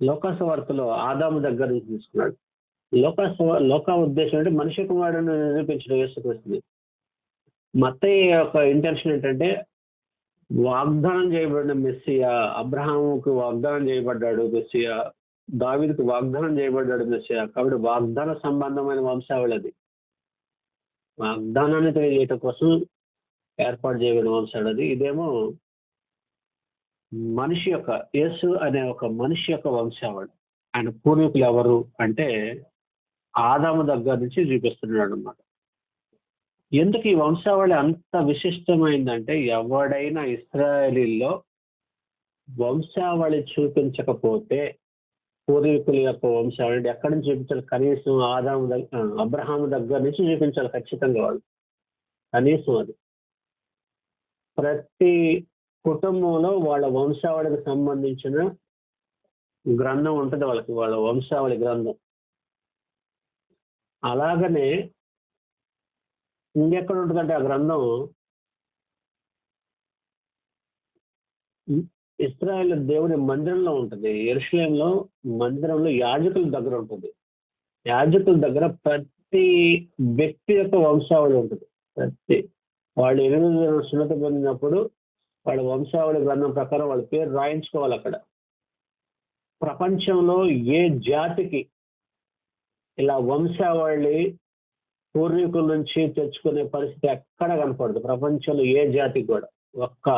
లోకాసు వార్తలో ఆదాము దగ్గర నుంచి తీసుకున్నాడు. లోక ఉద్దేశం అంటే మనిషి కుమారుడును నిరూపించడం యేసుక్రీస్తుని. మత్తయి యొక్క ఇంటెన్షన్ ఏంటంటే వాగ్దానం చేయబడిన మెస్సియా, అబ్రహాముకు వాగ్దానం చేయబడ్డాడు మెస్సియా, దావీదుకు వాగ్దానం చేయబడ్డాడు మెస్సియా. కాబట్టి వాగ్దాన సంబంధమైన వంశావళి అది. వాగ్దానాన్ని తెలియజేయటం కోసం ఏర్పాటు చేయబడిన వంశావళి అది. ఇదేమో మనిషి యొక్క, యేసు అనే ఒక మనిషి యొక్క వంశావళి. ఆయన పూర్వీకులు ఎవరు అంటే ఆదాము దగ్గర నుంచి చూపిస్తున్నాడు అన్నమాట. ఎందుకు ఈ వంశావళి అంత విశిష్టమైందంటే ఎవడైనా ఇశ్రాయేలీల్లో వంశావళి చూపించకపోతే పూర్వీకుల యొక్క వంశావళి ఎక్కడి నుంచి చూపించాలి? కనీసం అబ్రహాము దగ్గర నుంచి చూపించాలి ఖచ్చితంగా వాళ్ళు. కనీసం అది ప్రతి కుటుంబంలో వాళ్ళ వంశావళికి సంబంధించిన గ్రంథం ఉంటుంది వాళ్ళకి, వాళ్ళ వంశావళి గ్రంథం. అలాగనే ఇంకెక్కడ ఉంటుందంటే ఆ గ్రంథం ఇశ్రాయేలు దేవుని మందిరంలో ఉంటుంది. యెరూషలేములో మందిరంలో యాజకుల దగ్గర ఉంటుంది. యాజకుల దగ్గర ప్రతి వ్యక్తి యొక్క వంశావళి ఉంటుంది. వాళ్ళు 8 సున్నతి పొందినప్పుడు వాళ్ళ వంశావళి గ్రంథం ప్రకారం వాళ్ళ పేరు రాయించుకోవాలి అక్కడ. ప్రపంచంలో ఏ జాతికి ఇలా వంశావళి పూర్వీకుల నుంచి తెచ్చుకునే పరిస్థితి ఎక్కడ కనపడదు ప్రపంచంలో ఏ జాతికి కూడా. ఒక్క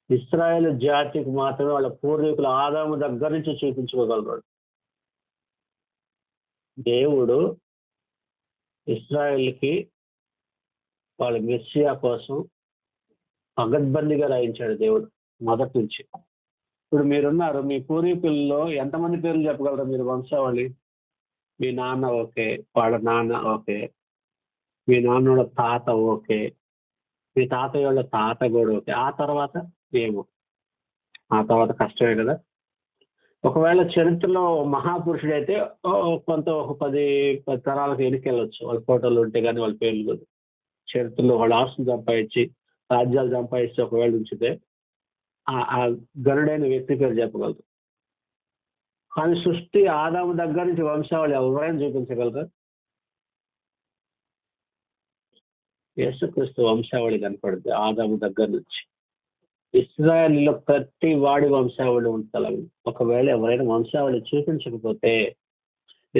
ఇశ్రాయేల్ జాతికి మాత్రమే వాళ్ళ పూర్వీకుల ఆదాము దగ్గర నుంచి చూపించుకోగలరు. దేవుడు ఇశ్రాయేల్కి వాళ్ళ మెస్సియా కోసం పగడ్బందీగా రాయించాడు దేవుడు మొదటి నుంచి. ఇప్పుడు మీరున్నారు, మీ పూర్వీకుల్లో ఎంతమంది పేర్లు చెప్పగలరు మీరు వంశావళి? మీ నాన్న ఓకే, వాళ్ళ నాన్న ఓకే, మీ నాన్నోళ్ళ తాత ఓకే, మీ తాతయ్య వాళ్ళ తాత కూడా ఓకే. ఆ తర్వాత ఏమో, ఆ తర్వాత కష్టమే కదా. ఒకవేళ చరిత్రలో మహాపురుషుడైతే కొంత ఒక 10 తరాలకు వెనకెళ్ళొచ్చు. వాళ్ళ ఫోటోలు ఉంటే కానీ వాళ్ళ పేర్లు కూడా. చరిత్రలో వాళ్ళ ఆస్తులు సంపాదించి రాజ్యాలు సంపాదించి ఒకవేళ ఉంచితే ఆ గరుడైన వ్యక్తి పేరు చెప్పగలరు. కానీ సృష్టి ఆదాము దగ్గర నుంచి వంశావళి ఎవరైనా చూపించగలరు? యేసుక్రీస్తు వంశావళి కనపడుతుంది ఆదాము దగ్గర నుంచి. ఇశ్రాయేలులో ప్రతి వాడి వంశావళి ఉంటుంది. ఒకవేళ ఎవరైనా వంశావళి చూపించకపోతే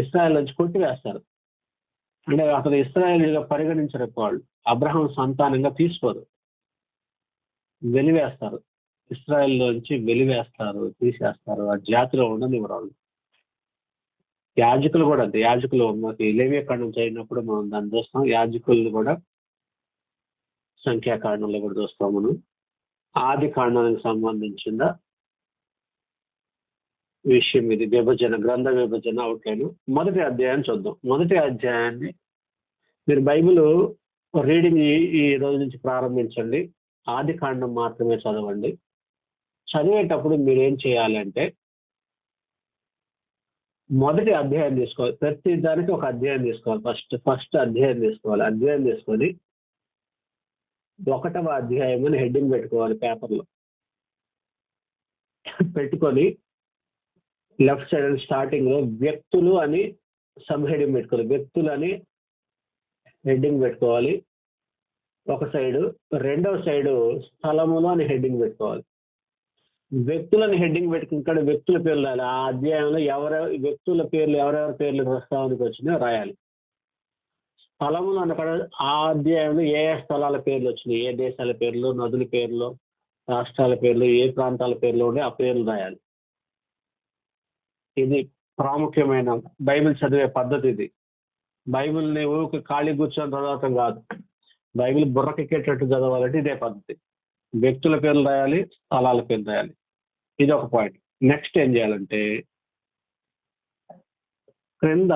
ఇశ్రాయేల్ నుంచి కొట్టివేస్తారు. అంటే అతను ఇశ్రాయేలుగా పరిగణించరు. వాళ్ళు అబ్రహాం సంతానంగా తీసుకోరు, వెలివేస్తారు. ఇశ్రాయేల్లోంచి వెలివేస్తారు, తీసేస్తారు. ఆ జాతిలో ఉండనివ్వరు వాళ్ళు. యాజకులు కూడా అంతే. యాజకులు మనకి లేవియకాండం చదివినప్పుడు మనం దాన్ని చూస్తాం. యాజకులు కూడా సంఖ్యాకాండంలో కూడా చూస్తాం మనం. ఆది కాండానికి సంబంధించిన విషయం ఇది. విభజన, గ్రంథ విభజన అవుట్లైన్. మొదటి అధ్యాయాన్ని చూద్దాం. మొదటి అధ్యాయాన్ని మీరు బైబిల్ రీడింగ్ ఈ రోజు నుంచి ప్రారంభించండి. ఆది కాండం మాత్రమే చదవండి. చదివేటప్పుడు మీరేం చేయాలంటే మొదటి అధ్యాయం తీసుకోవాలి. ప్రతి దానికి ఒక అధ్యాయం తీసుకోవాలి. ఫస్ట్ అధ్యాయం తీసుకోవాలి. అధ్యాయం తీసుకొని 1వ అధ్యాయం అని హెడ్డింగ్ పెట్టుకోవాలి పేపర్లో. పెట్టుకొని లెఫ్ట్ సైడ్ స్టార్టింగ్ లో వ్యక్తులు అని సబ్ హెడ్డింగ్ పెట్టుకోవాలి. వ్యక్తులు అని హెడ్డింగ్ పెట్టుకోవాలి ఒక సైడు. రెండవ సైడు స్థలములు అని హెడ్డింగ్ పెట్టుకోవాలి. వ్యక్తులని హెడ్డింగ్ పెట్టుకుని ఇక్కడ వ్యక్తుల పేర్లు రాయాలి. ఆ అధ్యాయంలో వ్యక్తుల పేర్లు ఎవరెవరి పేర్లు ప్రస్తావనకు వచ్చినాయో రాయాలి. స్థలములు అన్నక్కడ ఆ అధ్యాయంలో ఏ స్థలాల పేర్లు వచ్చినాయి, ఏ దేశాల పేర్లు, నదుల పేర్లు, రాష్ట్రాల పేర్లు, ఏ ప్రాంతాల పేర్లు ఉండే ఆ పేర్లు రాయాలి. ఇది ప్రాముఖ్యమైన బైబిల్ చదివే పద్ధతి ఇది. బైబిల్ని ఊరికి ఖాళీ కూర్చొని చదవటం కాదు. బైబిల్ బుర్రకెక్కేటట్టు చదవాలంటే ఇదే పద్ధతి. వ్యక్తుల పేర్లు రాయాలి, స్థలాల పేర్లు రాయాలి. ఇది ఒక పాయింట్. నెక్స్ట్ ఏం చేయాలంటే క్రింద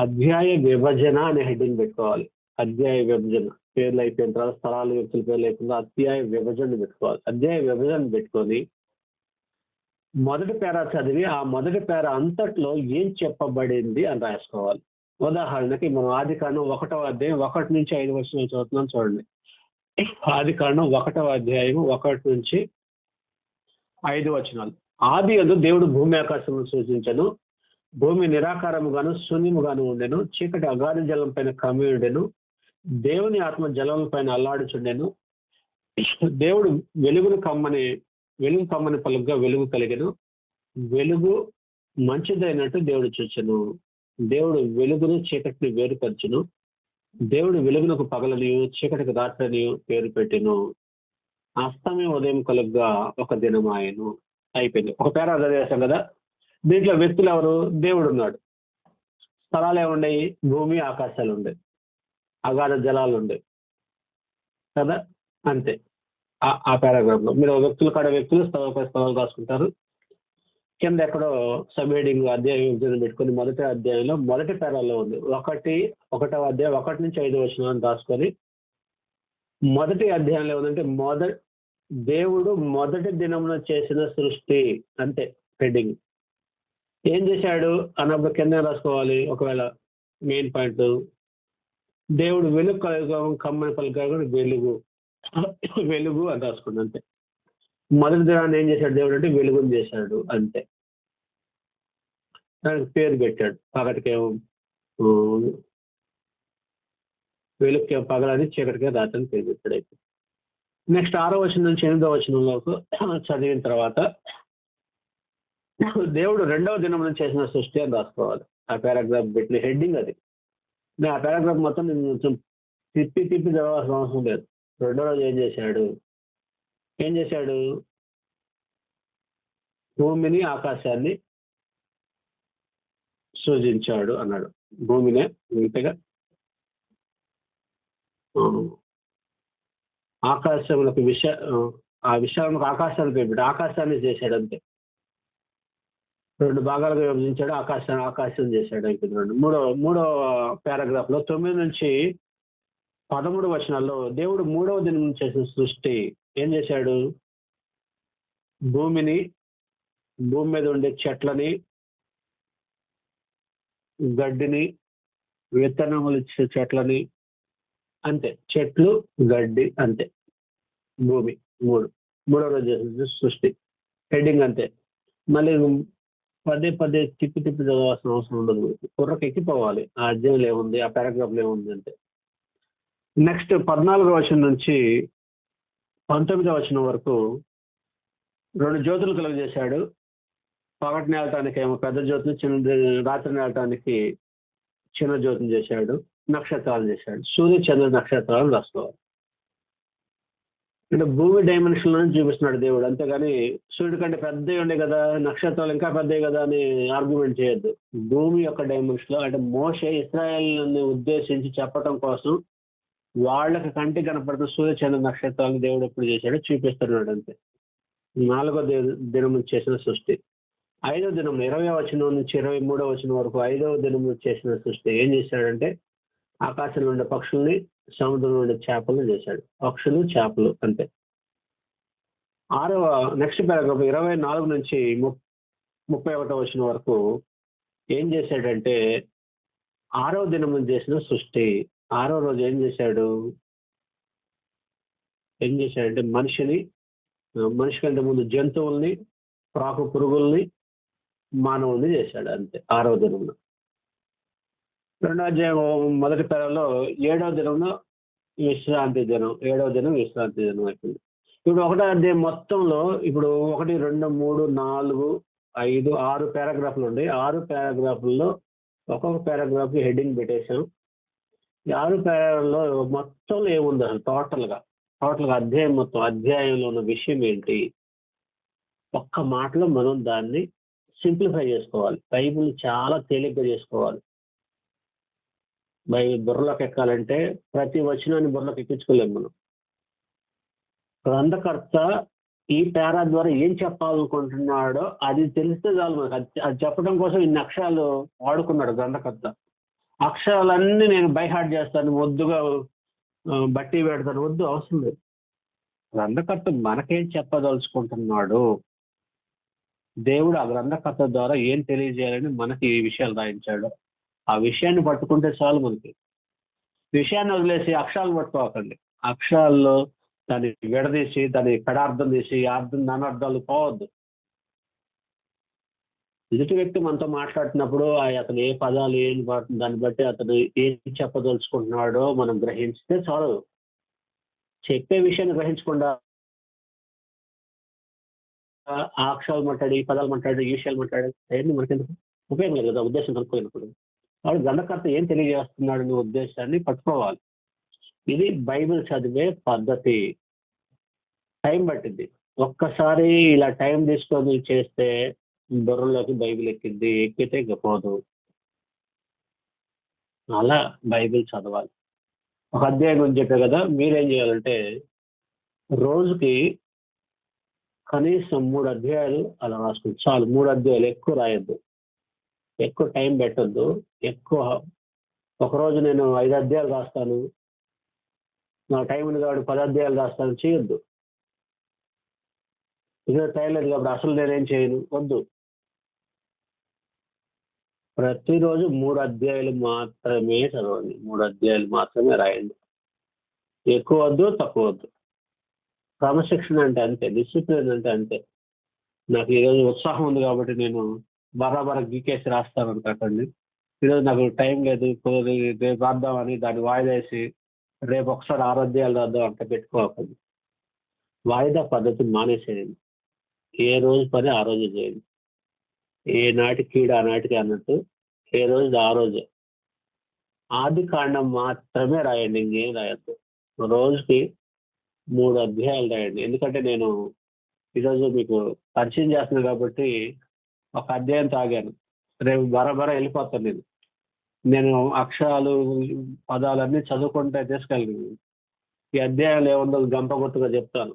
అధ్యాయ విభజన అనే హెడ్డింగ్ పెట్టుకోవాలి. అధ్యాయ విభజన పేర్లు అయిపోయిన తర్వాత స్థలాలు వ్యక్తుల పేర్లు అయిపోయింది, అధ్యాయ విభజన పెట్టుకోవాలి. అధ్యాయ విభజన పెట్టుకొని మొదటి పేరా చదివి ఆ మొదటి పేరా అంతట్లో ఏం చెప్పబడింది అని రాసుకోవాలి. ఉదాహరణకి మనం ఆదికాండం 1వ అధ్యాయం 1 నుంచి 5 వచనాలు చదువుతున్నాం చూడండి. ఆదికాండం 1వ అధ్యాయం 1 నుంచి 5 వచనాలు. ఆదియందు దేవుడు భూమి ఆకాశమును సృజించెను. భూమి నిరాకారముగాను శూన్యముగాను ఉండెను. చీకటి అగాధ జలం పైన కమ్మి ఉండెను. దేవుని ఆత్మ జలం పైన అల్లాడుచుండెను. దేవుడు వెలుగు కమ్మని పలుగ్గా వెలుగు కలిగెను. వెలుగు మంచిదైనట్టు దేవుడు చూచెను. దేవుడు వెలుగును చీకటిని వేరుపరచును. దేవుడు వెలుగునకు పగలనియు చీకటికి రాత్రనియు పేరు పెట్టెను. అస్తమయం ఉదయం కలుగ్గా ఒక దినమాయను. అయిపోయింది. ఒక పేరా చదివేశాం కదా. దీంట్లో వ్యక్తులు ఎవరు? దేవుడు ఉన్నాడు. స్థలాలు ఏముండయి? భూమి ఆకాశాలు ఉండేవి, అగాధ జలాలు ఉండేవి కదా. అంతే. ఆ పారాగ్రాఫ్ లో మీరు వ్యక్తుల కాడ వ్యక్తులు, స్థలాలు రాసుకుంటారు. కింద ఎక్కడో సబ్ హెడింగ్ అధ్యాయ విభజన పెట్టుకొని మొదటి అధ్యాయంలో మొదటి పేరాలో ఉంది 1వ అధ్యాయం 1 నుంచి 5 వచనాలను రాసుకొని మొదటి అధ్యాయంలో ఉందంటే దేవుడు మొదటి దినమున చేసిన సృష్టి. అంతే హెడ్డింగ్. ఏం చేశాడు అన్నప్పుడు కింద రాసుకోవాలి. ఒకవేళ మెయిన్ పాయింట్ దేవుడు వెలుగు కమ్మని పలుగ్గా వెలుగు అని రాసుకోండి. అంతే. మొదటి దినాన్ని ఏం చేశాడు దేవుడు అంటే వెలుగుని చేశాడు. అంతే. దానికి పేరు పెట్టాడు. పగటికేమో వెలుగుకే పగలని, చీకటికే రాత్రిని పేరు పెట్టాడు. అయితే నెక్స్ట్ 6వ వచనం నుంచి 8వ వచనంలోకి చదివిన తర్వాత దేవుడు 2వ దినం నుంచి చేసిన సృష్టి అని రాసుకోవాలి. ఆ పారాగ్రాఫ్ పెట్టిన హెడ్డింగ్ అది. ఆ పారాగ్రాఫ్ మొత్తం నేను కొంచెం తిప్పి చదవాల్సిన అవసరం లేదు. 2వ రోజు ఏం చేశాడు? భూమిని ఆకాశాన్ని సృజించాడు అన్నాడు. భూమినే ఇంతగా ఆకాశములకు ఆ విషయాలకు ఆకాశాన్ని పేరు ఆకాశాన్ని చేశాడు. అంతే. 2 భాగాలుగా విభజించాడు. ఆకాశం చేశాడు. అయిపోయింది. మూడో పారాగ్రాఫ్ లో 9 నుంచి 13 వచనాల్లో దేవుడు 3వ దినం చేసిన సృష్టి ఏం చేశాడు? భూమి మీద ఉండే చెట్లని, గడ్డిని, విత్తనములు ఇచ్చే చెట్లని, అంతే. చెట్లు, గడ్డి, అంతే. భూమి 3వ రోజు చేసిన సృష్టి హెడ్డింగ్. అంతే. మళ్ళీ పదే తిప్పి చదవాల్సిన అవసరం ఉండదు. కుర్రకు ఎక్కిపోవాలి. ఆ అధ్యాయంలో ఏముంది, ఆ పారాగ్రాఫ్లో ఏముంది అంతే. నెక్స్ట్ 14వ వచనం నుంచి 19వ వచనం వరకు 2 జ్యోతులు కలుగజేశాడు. పగటి నేలటానికి ఏమో పెద్ద జ్యోతిని, రాత్రి నేలటానికి చిన్న జ్యోతిని చేశాడు. నక్షత్రాలు చేశాడు. సూర్య చంద్ర నక్షత్రాలు రాసుకోవాలి. అంటే భూమి డైమెన్షన్ నుంచి చూపిస్తున్నాడు దేవుడు. అంతేగాని సూర్యుడి కంటే పెద్దవి ఉండే కదా, నక్షత్రాలు ఇంకా పెద్దవి కదా అని ఆర్గ్యుమెంట్ చేయొద్దు. భూమి యొక్క డైమెన్షన్ లో అంటే మోషే ఇశ్రాయేలుని ఉద్దేశించి చెప్పడం కోసం వాళ్ళకి కంటికి కనపడుతున్న సూర్య చంద్ర నక్షత్రాలను దేవుడు ఎప్పుడు చేశాడో చూపిస్తున్నాడు. అంతే. 4వ దినం చేసిన సృష్టి. 5వ దినం 20వ వచనం నుంచి 23వ వచనం వరకు 5వ దినం చేసిన సృష్టి ఏం చేశాడంటే ఆకాశంలో ఉండే పక్షుల్ని, సముద్రంలో ఉండే చేపలను చేశాడు. పక్షులు, చేపలు, అంతే. నెక్స్ట్ పారాగ్రాఫ్ 24 నుంచి 31వ వచనం వరకు ఏం చేశాడంటే 6వ దినం చేసిన సృష్టి. 6వ రోజు ఏం చేశాడంటే మనిషి కంటే ముందు జంతువుల్ని, ప్రాకు పురుగుల్ని, మానవుల్ని చేశాడు. అంతే. 6వ దినంలో. 2వ అధ్యాయం మొదటి పేరాలో 7వ దినంలో విశ్రాంతి దినం. 7వ దినం విశ్రాంతి దినం అయిపోయింది. ఇప్పుడు 1వ అధ్యాయం మొత్తంలో ఇప్పుడు 1, 2, 3, 4, 5, 6 పారాగ్రాఫ్లు ఉన్నాయి. 6 పారాగ్రాఫ్లలో ఒక్కొక్క పారాగ్రాఫ్ హెడ్డింగ్ పెట్టేశాం. ఈ 6 పారాగ్రాఫ్లో మొత్తంలో ఏముంది అసలు టోటల్గా అధ్యాయంలో ఉన్న విషయం ఏంటి? ఒక్క మాటలో మనం దాన్ని సింప్లిఫై చేసుకోవాలి. బైబిల్ చాలా తేలిగ్గా చేసుకోవాలి. బుర్రలోకి ఎక్కాలంటే ప్రతి వచనాన్ని బుర్రలోకి ఎక్కించుకోలేము మనం. గ్రంథకర్త ఈ పేరా ద్వారా ఏం చెప్పాలనుకుంటున్నాడో అది తెలిస్తే చాలు మనకు. అది చెప్పడం కోసం ఇన్ని అక్షరాలు వాడుకున్నాడు గ్రంథకర్త. అక్షరాలన్నీ నేను బై హార్ట్ చేస్తాను, మొద్దుగా బట్టి పెడతాను, వద్దు, అవసరం లేదు. గ్రంథకర్త మనకేం చెప్పదలుచుకుంటున్నాడు, దేవుడు ఆ గ్రంథకర్త ద్వారా ఏం తెలియజేయాలని మనకి ఈ విషయాలు రాయించాడు, ఆ విషయాన్ని పట్టుకుంటే చాలు మనకి. విషయాన్ని వదిలేసి అక్షరాలు పట్టుకోకండి. అక్షరాల్లో దాన్ని విడదీసి దాని పెడార్థం తీసి అర్థం నానార్థాలు పోవద్దు. ఎదుటి వ్యక్తి మనతో మాట్లాడుతున్నప్పుడు అతను ఏ పదాలు ఏం దాన్ని బట్టి అతను ఏం చెప్పదలుచుకుంటున్నాడో మనం గ్రహించితే చాలు. చెప్పే విషయాన్ని గ్రహించకుండా ఆ అక్షరాలు మాట్లాడి, ఈ పదాలు మాట్లాడి, ఈ విషయాలు మాట్లాడి అవన్నీ మనకెందుకు? ఉపయోగం లేదు కదా ఉద్దేశం కనుక్కోయినప్పుడు. వాడు గ్రంథకర్త ఏం తెలియజేస్తున్నాడు అనే ఉద్దేశాన్ని పట్టుకోవాలి. ఇది బైబిల్ చదివే పద్ధతి. టైం పట్టింది. ఒక్కసారి ఇలా టైం తీసుకొని చేస్తే బుర్రలోకి బైబిల్ ఎక్కింది, ఎక్కితే ఇక పోదు. అలా బైబిల్ చదవాలి. ఒక అధ్యాయం గురించి చెప్పే కదా, మీరేం చేయాలంటే రోజుకి కనీసం 3 అధ్యాయాలు అలా రాసుకోండి చాలు. 3 అధ్యాయాలు, ఎక్కువ రాయొద్దు, ఎక్కువ టైం పెట్టద్దు. ఎక్కువ ఒకరోజు నేను 5 అధ్యాయాలు రాస్తాను, నా టైం ఉంది కాబట్టి 10 అధ్యాయాలు రాస్తాను చేయొద్దు. ఇదే టైం లేదు కాబట్టి అసలు నేనేం చేయను, వద్దు. ప్రతిరోజు 3 అధ్యాయాలు మాత్రమే చదవండి, 3 అధ్యాయాలు మాత్రమే రాయండి. ఎక్కువ వద్దు, తక్కువ వద్దు. క్రమశిక్షణ అంటే అంతే, డిసిప్లిన్ అంటే అంతే. నాకు ఈరోజు ఉత్సాహం ఉంది కాబట్టి నేను బరాబర గీకేసి రాస్తాను అనుకోకండి. ఈరోజు నాకు టైం లేదు, రేపు రాద్దామని దాన్ని వాయిదా వేసి రేపు ఒకసారి 6 అధ్యాయాలు రాద్దాం అంటే పెట్టుకోకండి. వాయిదా పద్ధతి మానేసేయండి. ఏ రోజు పని ఆ రోజు చేయండి. ఏ నాటి కీడ ఆ నాటికి అన్నట్టు ఏ రోజు ఆ రోజే. ఆది కాండం మాత్రమే రాయండి, ఇంకేం రాయద్దు. రోజుకి 3 అధ్యాయాలు రాయండి. ఎందుకంటే నేను ఈరోజు మీకు పరిచయం చేస్తున్నాను కాబట్టి ఒక అధ్యాయం తాగాను, రేపు బరాబర వెళ్ళిపోతాను. నేను అక్షరాలు పదాలన్నీ చదువుకుంటే తీసుకెళ్ళను. ఈ అధ్యాయాలు ఏముందో గంప గుర్తుగా చెప్తాను.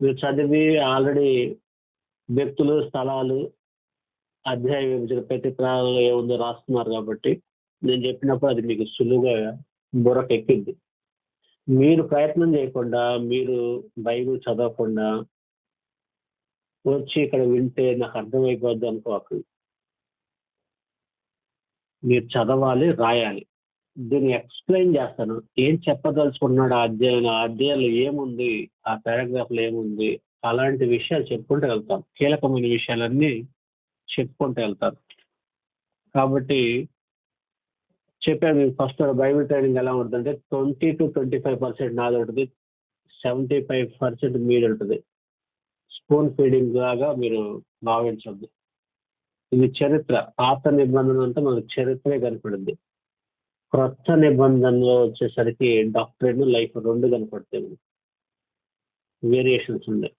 మీరు చదివి ఆల్రెడీ వ్యక్తులు, స్థలాలు, అధ్యాయ విభజన ప్రతి ప్రాణంలో ఏముందో రాస్తున్నారు కాబట్టి నేను చెప్పినప్పుడు అది మీకు సులువుగా బుర్రకు ఎక్కింది. మీరు ప్రయత్నం చేయకుండా, మీరు బైబిల్ చదవకుండా వచ్చి ఇక్కడ వింటే నాకు అర్థమైపోద్ది అనుకోకండి. మీరు చదవాలి, రాయాలి. దీన్ని ఎక్స్ప్లెయిన్ చేస్తాను, ఏం చెప్పదలుచుకున్నాడు ఆ అధ్యాయంలో ఏముంది, ఆ పారాగ్రాఫ్లో ఏముంది, అలాంటి విషయాలు చెప్పుకుంటూ వెళ్తాం. కీలకమైన విషయాలన్నీ చెప్పుకుంటూ వెళ్తారు. కాబట్టి చెప్పాను ఫస్ట్ బైబిల్ ట్రైనింగ్ ఎలా ఉంటుందంటే 20 to 25% నాది ఉంటుంది, 75% మీది ఉంటుంది. స్పూన్ ఫీడింగ్ లాగా మీరు భావించద్దు. ఇది చరిత్ర. పాత నిబంధన అంతా మనకు చరిత్రే కనపడుద్ది. క్రొత్త నిబంధనలో వచ్చేసరికి డాక్టరేట్, లైఫ్ 2 కనపడతాయి. వేరియేషన్స్ ఉన్నాయి.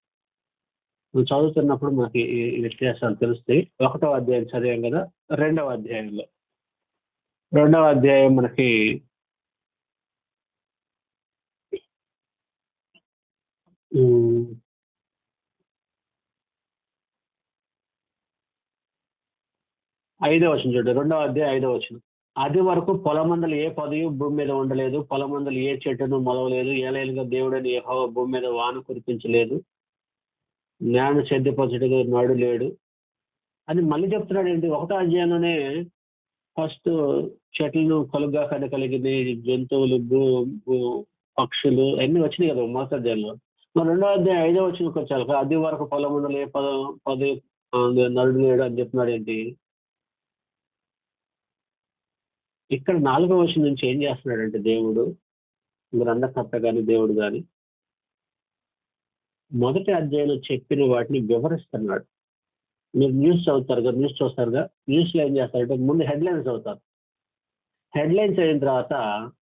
నువ్వు చదువుతున్నప్పుడు మనకి ఈ వ్యత్యాసాలు తెలుస్తాయి. 1వ అధ్యాయం చదివాం కదా, 2వ అధ్యాయంలో 2వ అధ్యాయం మనకి ఐదో వచనం చూడండి. 2వ అధ్యాయం 5వ వచనం. అది వరకు పొలమందలు ఏ పదవి భూమి మీద ఉండలేదు, పొలమందలు ఏ చెట్టును మొలవలేదు, ఏలైలుగా దేవుడని యెహోవా భూమి మీద వాన కురిపించలేదు, జ్ఞాన సిద్ధపరచుటకు నాడు లేడు అని మళ్ళీ చెప్తున్నాడు. ఏంటి 1వ అధ్యాయంలోనే ఫస్ట్ చెట్లను కలుగా కలిగిన జంతువులు, పక్షులు అన్నీ వచ్చినాయి కదా మొదటి అధ్యాయంలో. మరి 2వ అధ్యాయం 5వ వచనంకి వచ్చాక అది వరకు పొలమందలు ఏ పదవి నరుడు లేడు అని చెప్తున్నాడు. ఏంటి ఇక్కడ 4వ వచనం నుంచి ఏం చేస్తున్నాడంటే దేవుడు, గ్రంథకర్త కానీ దేవుడు కానీ మొదటి అధ్యాయంలో చెప్పిన వాటిని వివరిస్తున్నాడు. మీరు న్యూస్ చదువుతారు కదా, న్యూస్ చూస్తారుగా, న్యూస్లో ఏం చేస్తారంటే ముందు హెడ్లైన్స్ చదువుతారు. హెడ్లైన్స్ అయిన తర్వాత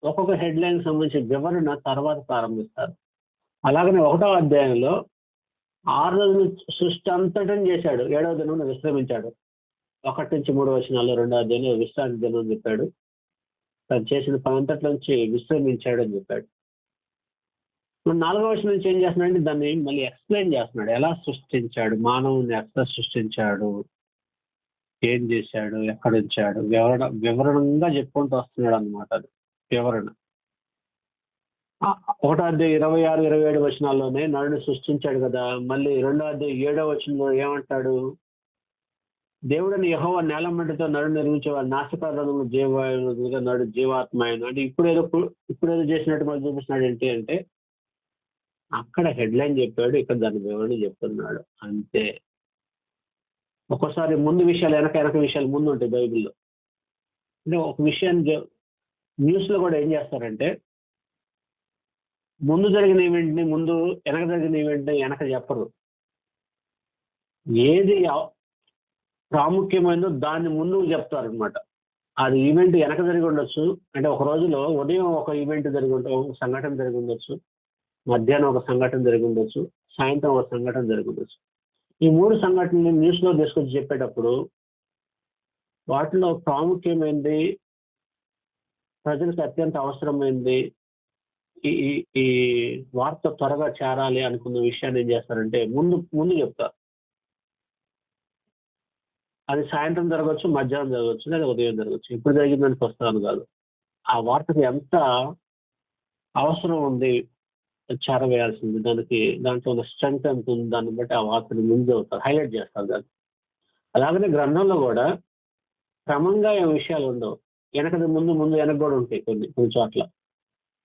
ఒక్కొక్క హెడ్లైన్ సంబంధించిన వివరణ తర్వాత ప్రారంభిస్తారు. అలాగనే 1వ అధ్యాయంలో 6 రోజులు సృష్టి అంతటం చేశాడు, 7వ దినం విశ్రమించాడు. 1 నుంచి 3 వచనాల్లో 2వ అధ్యాయంలో విశ్రాంతి దినం చెప్పాడు. తను చేసిన పనంతట్లో నుంచి విశ్రమించాడు అని చెప్పాడు. ఇప్పుడు 4వ వచనం నుంచి ఏం చేస్తున్నాడంటే దాన్ని మళ్ళీ ఎక్స్ప్లెయిన్ చేస్తున్నాడు. ఎలా సృష్టించాడు, మానవుని ఎట్లా సృష్టించాడు, ఏం చేశాడు, ఎక్కడ ఉంచాడు, వివరణంగా చెప్పుకుంటూ వస్తున్నాడు అనమాట. అది వివరణ. 1వ అధ్యాయం 26, 27 వచనాల్లోనే నరుని సృష్టించాడు కదా. మళ్ళీ 2వ అధ్యాయం 7వ వచనంలో ఏమంటాడు? దేవుడని యెహోవా నేల మట్టితో నరుని నిర్మించేవాడు, నాసికారంలో జీవాయుగా నడు జీవాత్మ ఆయన. అంటే ఇప్పుడేదో చేసినట్టు మనం చూపిస్తున్నాడు ఏంటి అంటే, అక్కడ హెడ్లైన్ చెప్పాడు, ఇక్కడ దాని వివరణ చెప్తున్నాడు అంతే. ఒక్కోసారి ముందు విషయాలు వెనక విషయాలు ముందు ఉంటాయి బైబిల్లో. అంటే ఒక విషయాన్ని న్యూస్లో కూడా ఏం చేస్తారంటే, ముందు జరిగిన ఈవెంట్ని ముందు, వెనక జరిగిన ఈవెంట్ని వెనక చెప్పరు. ఏది ప్రాముఖ్యమైనదో దాన్ని ముందుకు చెప్తారనమాట. అది ఈవెంట్ వెనక జరిగి ఉండొచ్చు. అంటే ఒక రోజులో ఉదయం ఒక ఈవెంట్ జరిగి ఉండొచ్చు, ఒక సంఘటన జరిగి ఉండొచ్చు, మధ్యాహ్నం ఒక సంఘటన జరిగి ఉండొచ్చు, సాయంత్రం ఒక సంఘటన జరిగి ఉండొచ్చు. ఈ 3 సంఘటనలు న్యూస్లో తీసుకొచ్చి చెప్పేటప్పుడు వాటిలో ప్రాముఖ్యమైనది, ప్రజలకు అత్యంత అవసరమైనది, ఈ ఈ వార్త త్వరగా చేరాలి అనుకున్న విషయాన్ని ఏం చేస్తారంటే ముందు చెప్తారు. అది సాయంత్రం జరగవచ్చు, మధ్యాహ్నం జరగవచ్చు, లేదా ఉదయం జరగవచ్చు. ఇప్పుడు జరిగిందని ప్రస్తావన కాదు. ఆ వార్తకి ఎంత అవసరం ఉంది చేరవేయాల్సింది, దాంట్లో ఉన్న స్ట్రెంగ్త్ ఎంత ఉంది, దాన్ని బట్టి ఆ వార్తని ముందు అవుతారు, హైలైట్ చేస్తారు దాన్ని. అలాగనే గ్రంథంలో కూడా క్రమంగా ఏం విషయాలు ఉండవు. వెనకది ముందు వెనక కూడా ఉంటాయి కొన్ని చోట్ల.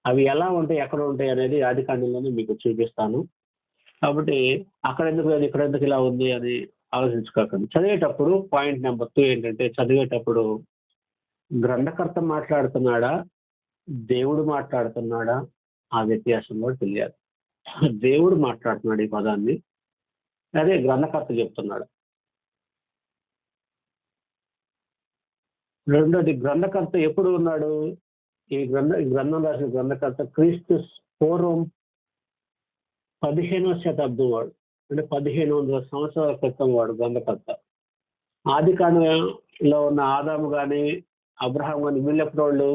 అవి ఎలా ఉంటాయి, ఎక్కడ ఉంటాయి అనేది ఆదికాండంలోనే మీకు చూపిస్తాను. కాబట్టి అక్కడ ఎందుకు లేదు, ఇక్కడ ఎందుకు ఇలా ఉంది అని ఆలోచించుకోకండి. చదివేటప్పుడు పాయింట్ నెంబర్ 2 ఏంటంటే, చదివేటప్పుడు గ్రంథకర్త మాట్లాడుతున్నాడా, దేవుడు మాట్లాడుతున్నాడా, ఆ వ్యత్యాసం కూడా తెలియాలి. దేవుడు మాట్లాడుతున్నాడు ఈ పదాన్ని, అదే గ్రంథకర్త చెప్తున్నాడు. రెండోది, గ్రంథకర్త ఎప్పుడు ఉన్నాడు? ఈ గ్రంథం రాసిన గ్రంథకర్త క్రీస్తు పూర్వం 15వ శతాబ్దం వాడు. అంటే 1500 సంవత్సరాల క్రితం వాడు గ్రంథకర్త. ఆదికాండంలో ఉన్న ఆదాము కానీ, అబ్రహాం కానీ, వీళ్ళెప్పుడోళ్ళు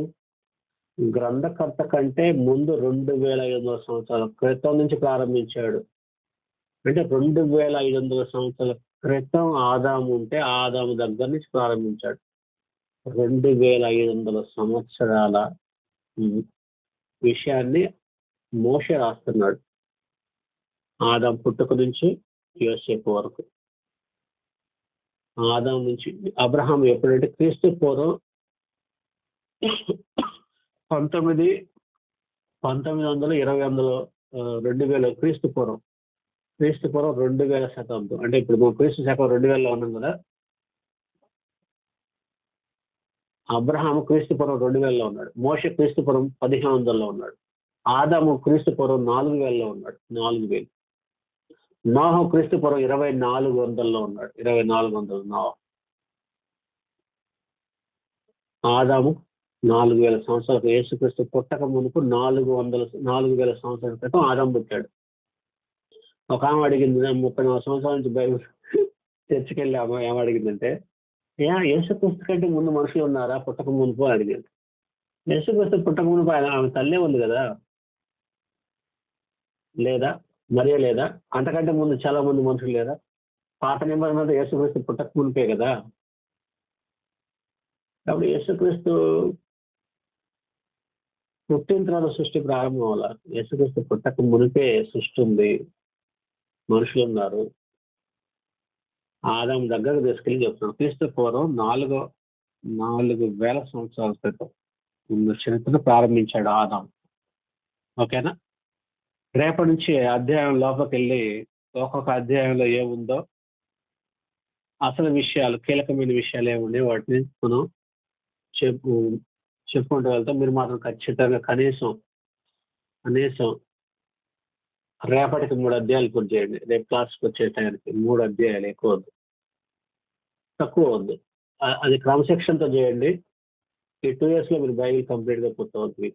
గ్రంథకర్త కంటే ముందు 2500 సంవత్సరాల క్రితం నుంచి ప్రారంభించాడు. అంటే 2500 సంవత్సరాల క్రితం ఆదాము ఉంటే ఆదాము దగ్గర నుంచి ప్రారంభించాడు. 2500 సంవత్సరాల విషయాన్ని మోషే రాస్తున్నాడు. ఆదాం పుట్టుక నుంచి యోసేపు వరకు. ఆదాం నుంచి అబ్రహాం ఎప్పుడంటే క్రీస్తు పూర్వం 2000 క్రీస్తు పూర్వం 2000 శతాబ్దం. అంటే ఇప్పుడు మనం క్రీస్తు శకం 2000లో ఉన్నాం కదా. అబ్రహాము క్రీస్తు పూర్వం 2000లో ఉన్నాడు. మోషే క్రీస్తు పూర్వం 1500లో ఉన్నాడు. ఆదాము క్రీస్తు పూర్వం 4000లో ఉన్నాడు. 4000. నోహు క్రీస్తు పూర్వం 2400లో ఉన్నాడు. 2400 నోహు. ఆదాము 4000 సంవత్సరాలకు, యేసుక్రీస్తు పుట్టక మునుపు 4000 సంవత్సరాల క్రితం ఆదాము ఒక ఆమె అడిగింది, 34 సంవత్సరాల నుంచి బైబిల్ చర్చికెళ్ళి ఆమె ఏమడిగిందంటే, యేసుక్రీస్తు కంటే ముందు మనుషులు ఉన్నారా పుట్టక మునుపు అడిగింది. యేసుక్రీస్తు పుట్టక మునుపు ఆమె తల్లే ఉంది కదా, లేదా మరియ లేదా? అంతకంటే ముందు చాలా మంది మనుషులు లేదా? పాత నిబంధనలో యేసుక్రీస్తు పుట్టక మునిపే కదా. కాబట్టి యేసుక్రీస్తు పుట్టిన తర్వాత సృష్టి ప్రారంభం అవ్వాల. యేసుక్రీస్తు పుట్టక మునిపే సృష్టి ఉంది, మనుషులు ఉన్నారు. ఆదాం దగ్గరకు తీసుకెళ్ళి చెప్తున్నాం. క్రీస్తు పూర్వం 4000 సంవత్సరాల క్రితం ముందు చరిత్ర ప్రారంభించాడు ఆదాం. ఓకేనా? రేపటి నుంచి అధ్యాయం లోపలికి వెళ్ళి ఒక్కొక్క అధ్యాయంలో ఏముందో, అసలు విషయాలు, కీలకమైన విషయాలు ఏమున్నాయి వాటిని మనం చెప్పుకుంటూ వెళ్తాం. మీరు మాత్రం ఖచ్చితంగా కనీసం రేపటికి 3 అధ్యాయాలు పూర్తి చేయండి. రేపు క్లాస్కి వచ్చే టైంకి 3 అధ్యాయాలు, ఎక్కువ వద్దు, తక్కువ వద్దు. అది క్రమశిక్షణతో చేయండి. ఈ 2 yearsలో మీరు బైబిల్ కంప్లీట్గా పూర్తవుతుంది.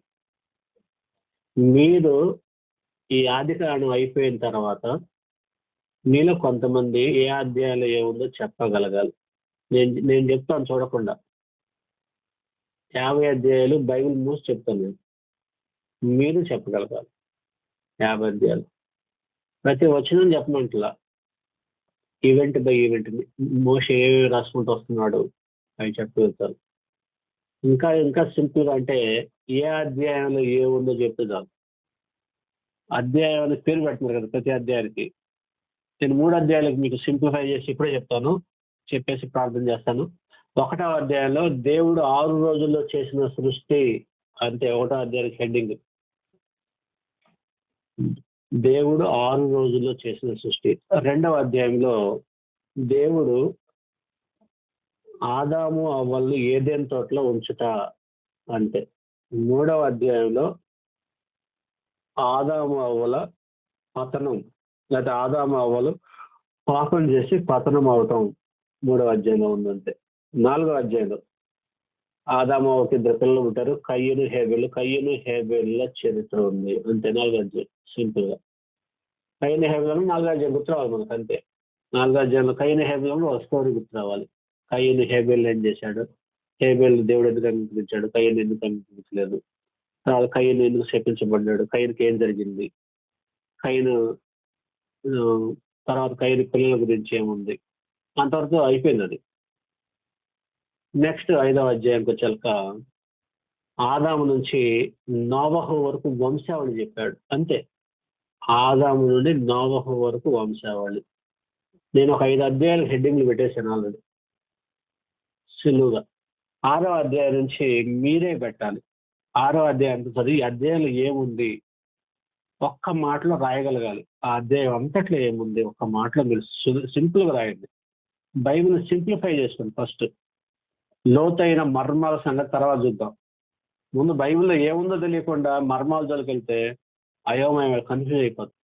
మీరు ఈ ఆదికాండం అయిపోయిన తర్వాత మీలో కొంతమంది ఏ అధ్యాయంలో ఏముందో చెప్పగలగాలి. నేను చెప్తాను చూడకుండా. 50 అధ్యాయాలు బైబిల్ మూసి చెప్తాను నేను. మీరు చెప్పగలగాలి 50 అధ్యాయాలు. ప్రతి వచనం చెప్పమంటలా. ఈవెంట్ బై ఈవెంట్ మోషే ఏవేవి రాసుకుంటూ వస్తున్నాడు అవి చెప్పగలుగుతారు. ఇంకా ఇంకా సింపుల్గా అంటే ఏ అధ్యాయంలో ఏముందో చెప్తే చాలు. అధ్యాయం అని పేరు పెడుతున్నారు కదా ప్రతి అధ్యాయానికి. నేను 3 అధ్యాయాలకు మీకు సింప్లిఫై చేసి ఇప్పుడే చెప్తాను. చెప్పేసి ప్రార్థన చేస్తాను. 1వ అధ్యాయంలో దేవుడు 6 రోజుల్లో చేసిన సృష్టి అంటే 1వ అధ్యాయానికి హెడ్డింగ్. దేవుడు 6 రోజుల్లో చేసిన సృష్టి. 2వ అధ్యాయంలో దేవుడు ఆదాము అవ్వలను ఏదెన్ తోటలో ఉంచుట అంటే. 3వ అధ్యాయంలో ఆదాము అవ్వల పతనం, లేకపోతే ఆదాము అవ్వలు పాపం చేసి పతనం అవటం 3వ అధ్యాయంలో ఉందంటే. 4వ అధ్యాయంలో ఆదాము అవ్వకి 2 పిల్లలు ఉంటారు, కయ్యను హేబెలు. కయ్యను హేబెల్ల చరిత్ర ఉంది అంతే. 4వ అధ్యాయం సింపుల్గా. కయ్యను హేబెలను 4వ అధ్యాయం గుర్తు రావాలి మనకు అంతే. 4వ అధ్యాయంలో కయ్యను హేబెలను ఒక స్టోరీ గుర్తు రావాలి. కయ్యను హేబెల్ ఏం చేశాడు, హేబెల్ దేవుడు ఎందుకు అంగీకరించాడు, కయ్యను ఎందుకు అంగీకరించలేదు, తర్వాత కయ్యను ఎందుకు శపించబడ్డాడు, కయ్యనుకి ఏం జరిగింది, కయ్యను తర్వాత కయ్యను పిల్లల గురించి ఏముంది, అంతవరకు అయిపోయింది అది. నెక్స్ట్ 5వ అధ్యాయంకి వచ్చాక ఆదాము నుంచి నోవహు వరకు వంశావళి చెప్పాడు అంతే. ఆదాము నుండి నోవహు వరకు వంశావళి. నేను ఒక 5 అధ్యాయాలు హెడ్డింగ్లు పెట్టేశాను ఆల్రెడీ సులువుగా. 6వ అధ్యాయం నుంచి మీరే పెట్టాలి. 6వ అధ్యాయం చదివి అధ్యాయంలో ఏముంది ఒక్క మాటలో రాయగలగాలి. ఆ అధ్యాయం అంతట్లో ఏముంది ఒక్క మాటలో మీరు సింపుల్గా రాయండి. బైబిల్ సింప్లిఫై చేసుకోండి ఫస్ట్. లోతైన మర్మాల సంగతి తర్వాత చూద్దాం. ముందు బైబిల్లో ఏముందో తెలియకుండా మర్మాల జోలికి వెళ్తే అయోమయం కన్ఫ్యూజ్ అయిపోతుంది.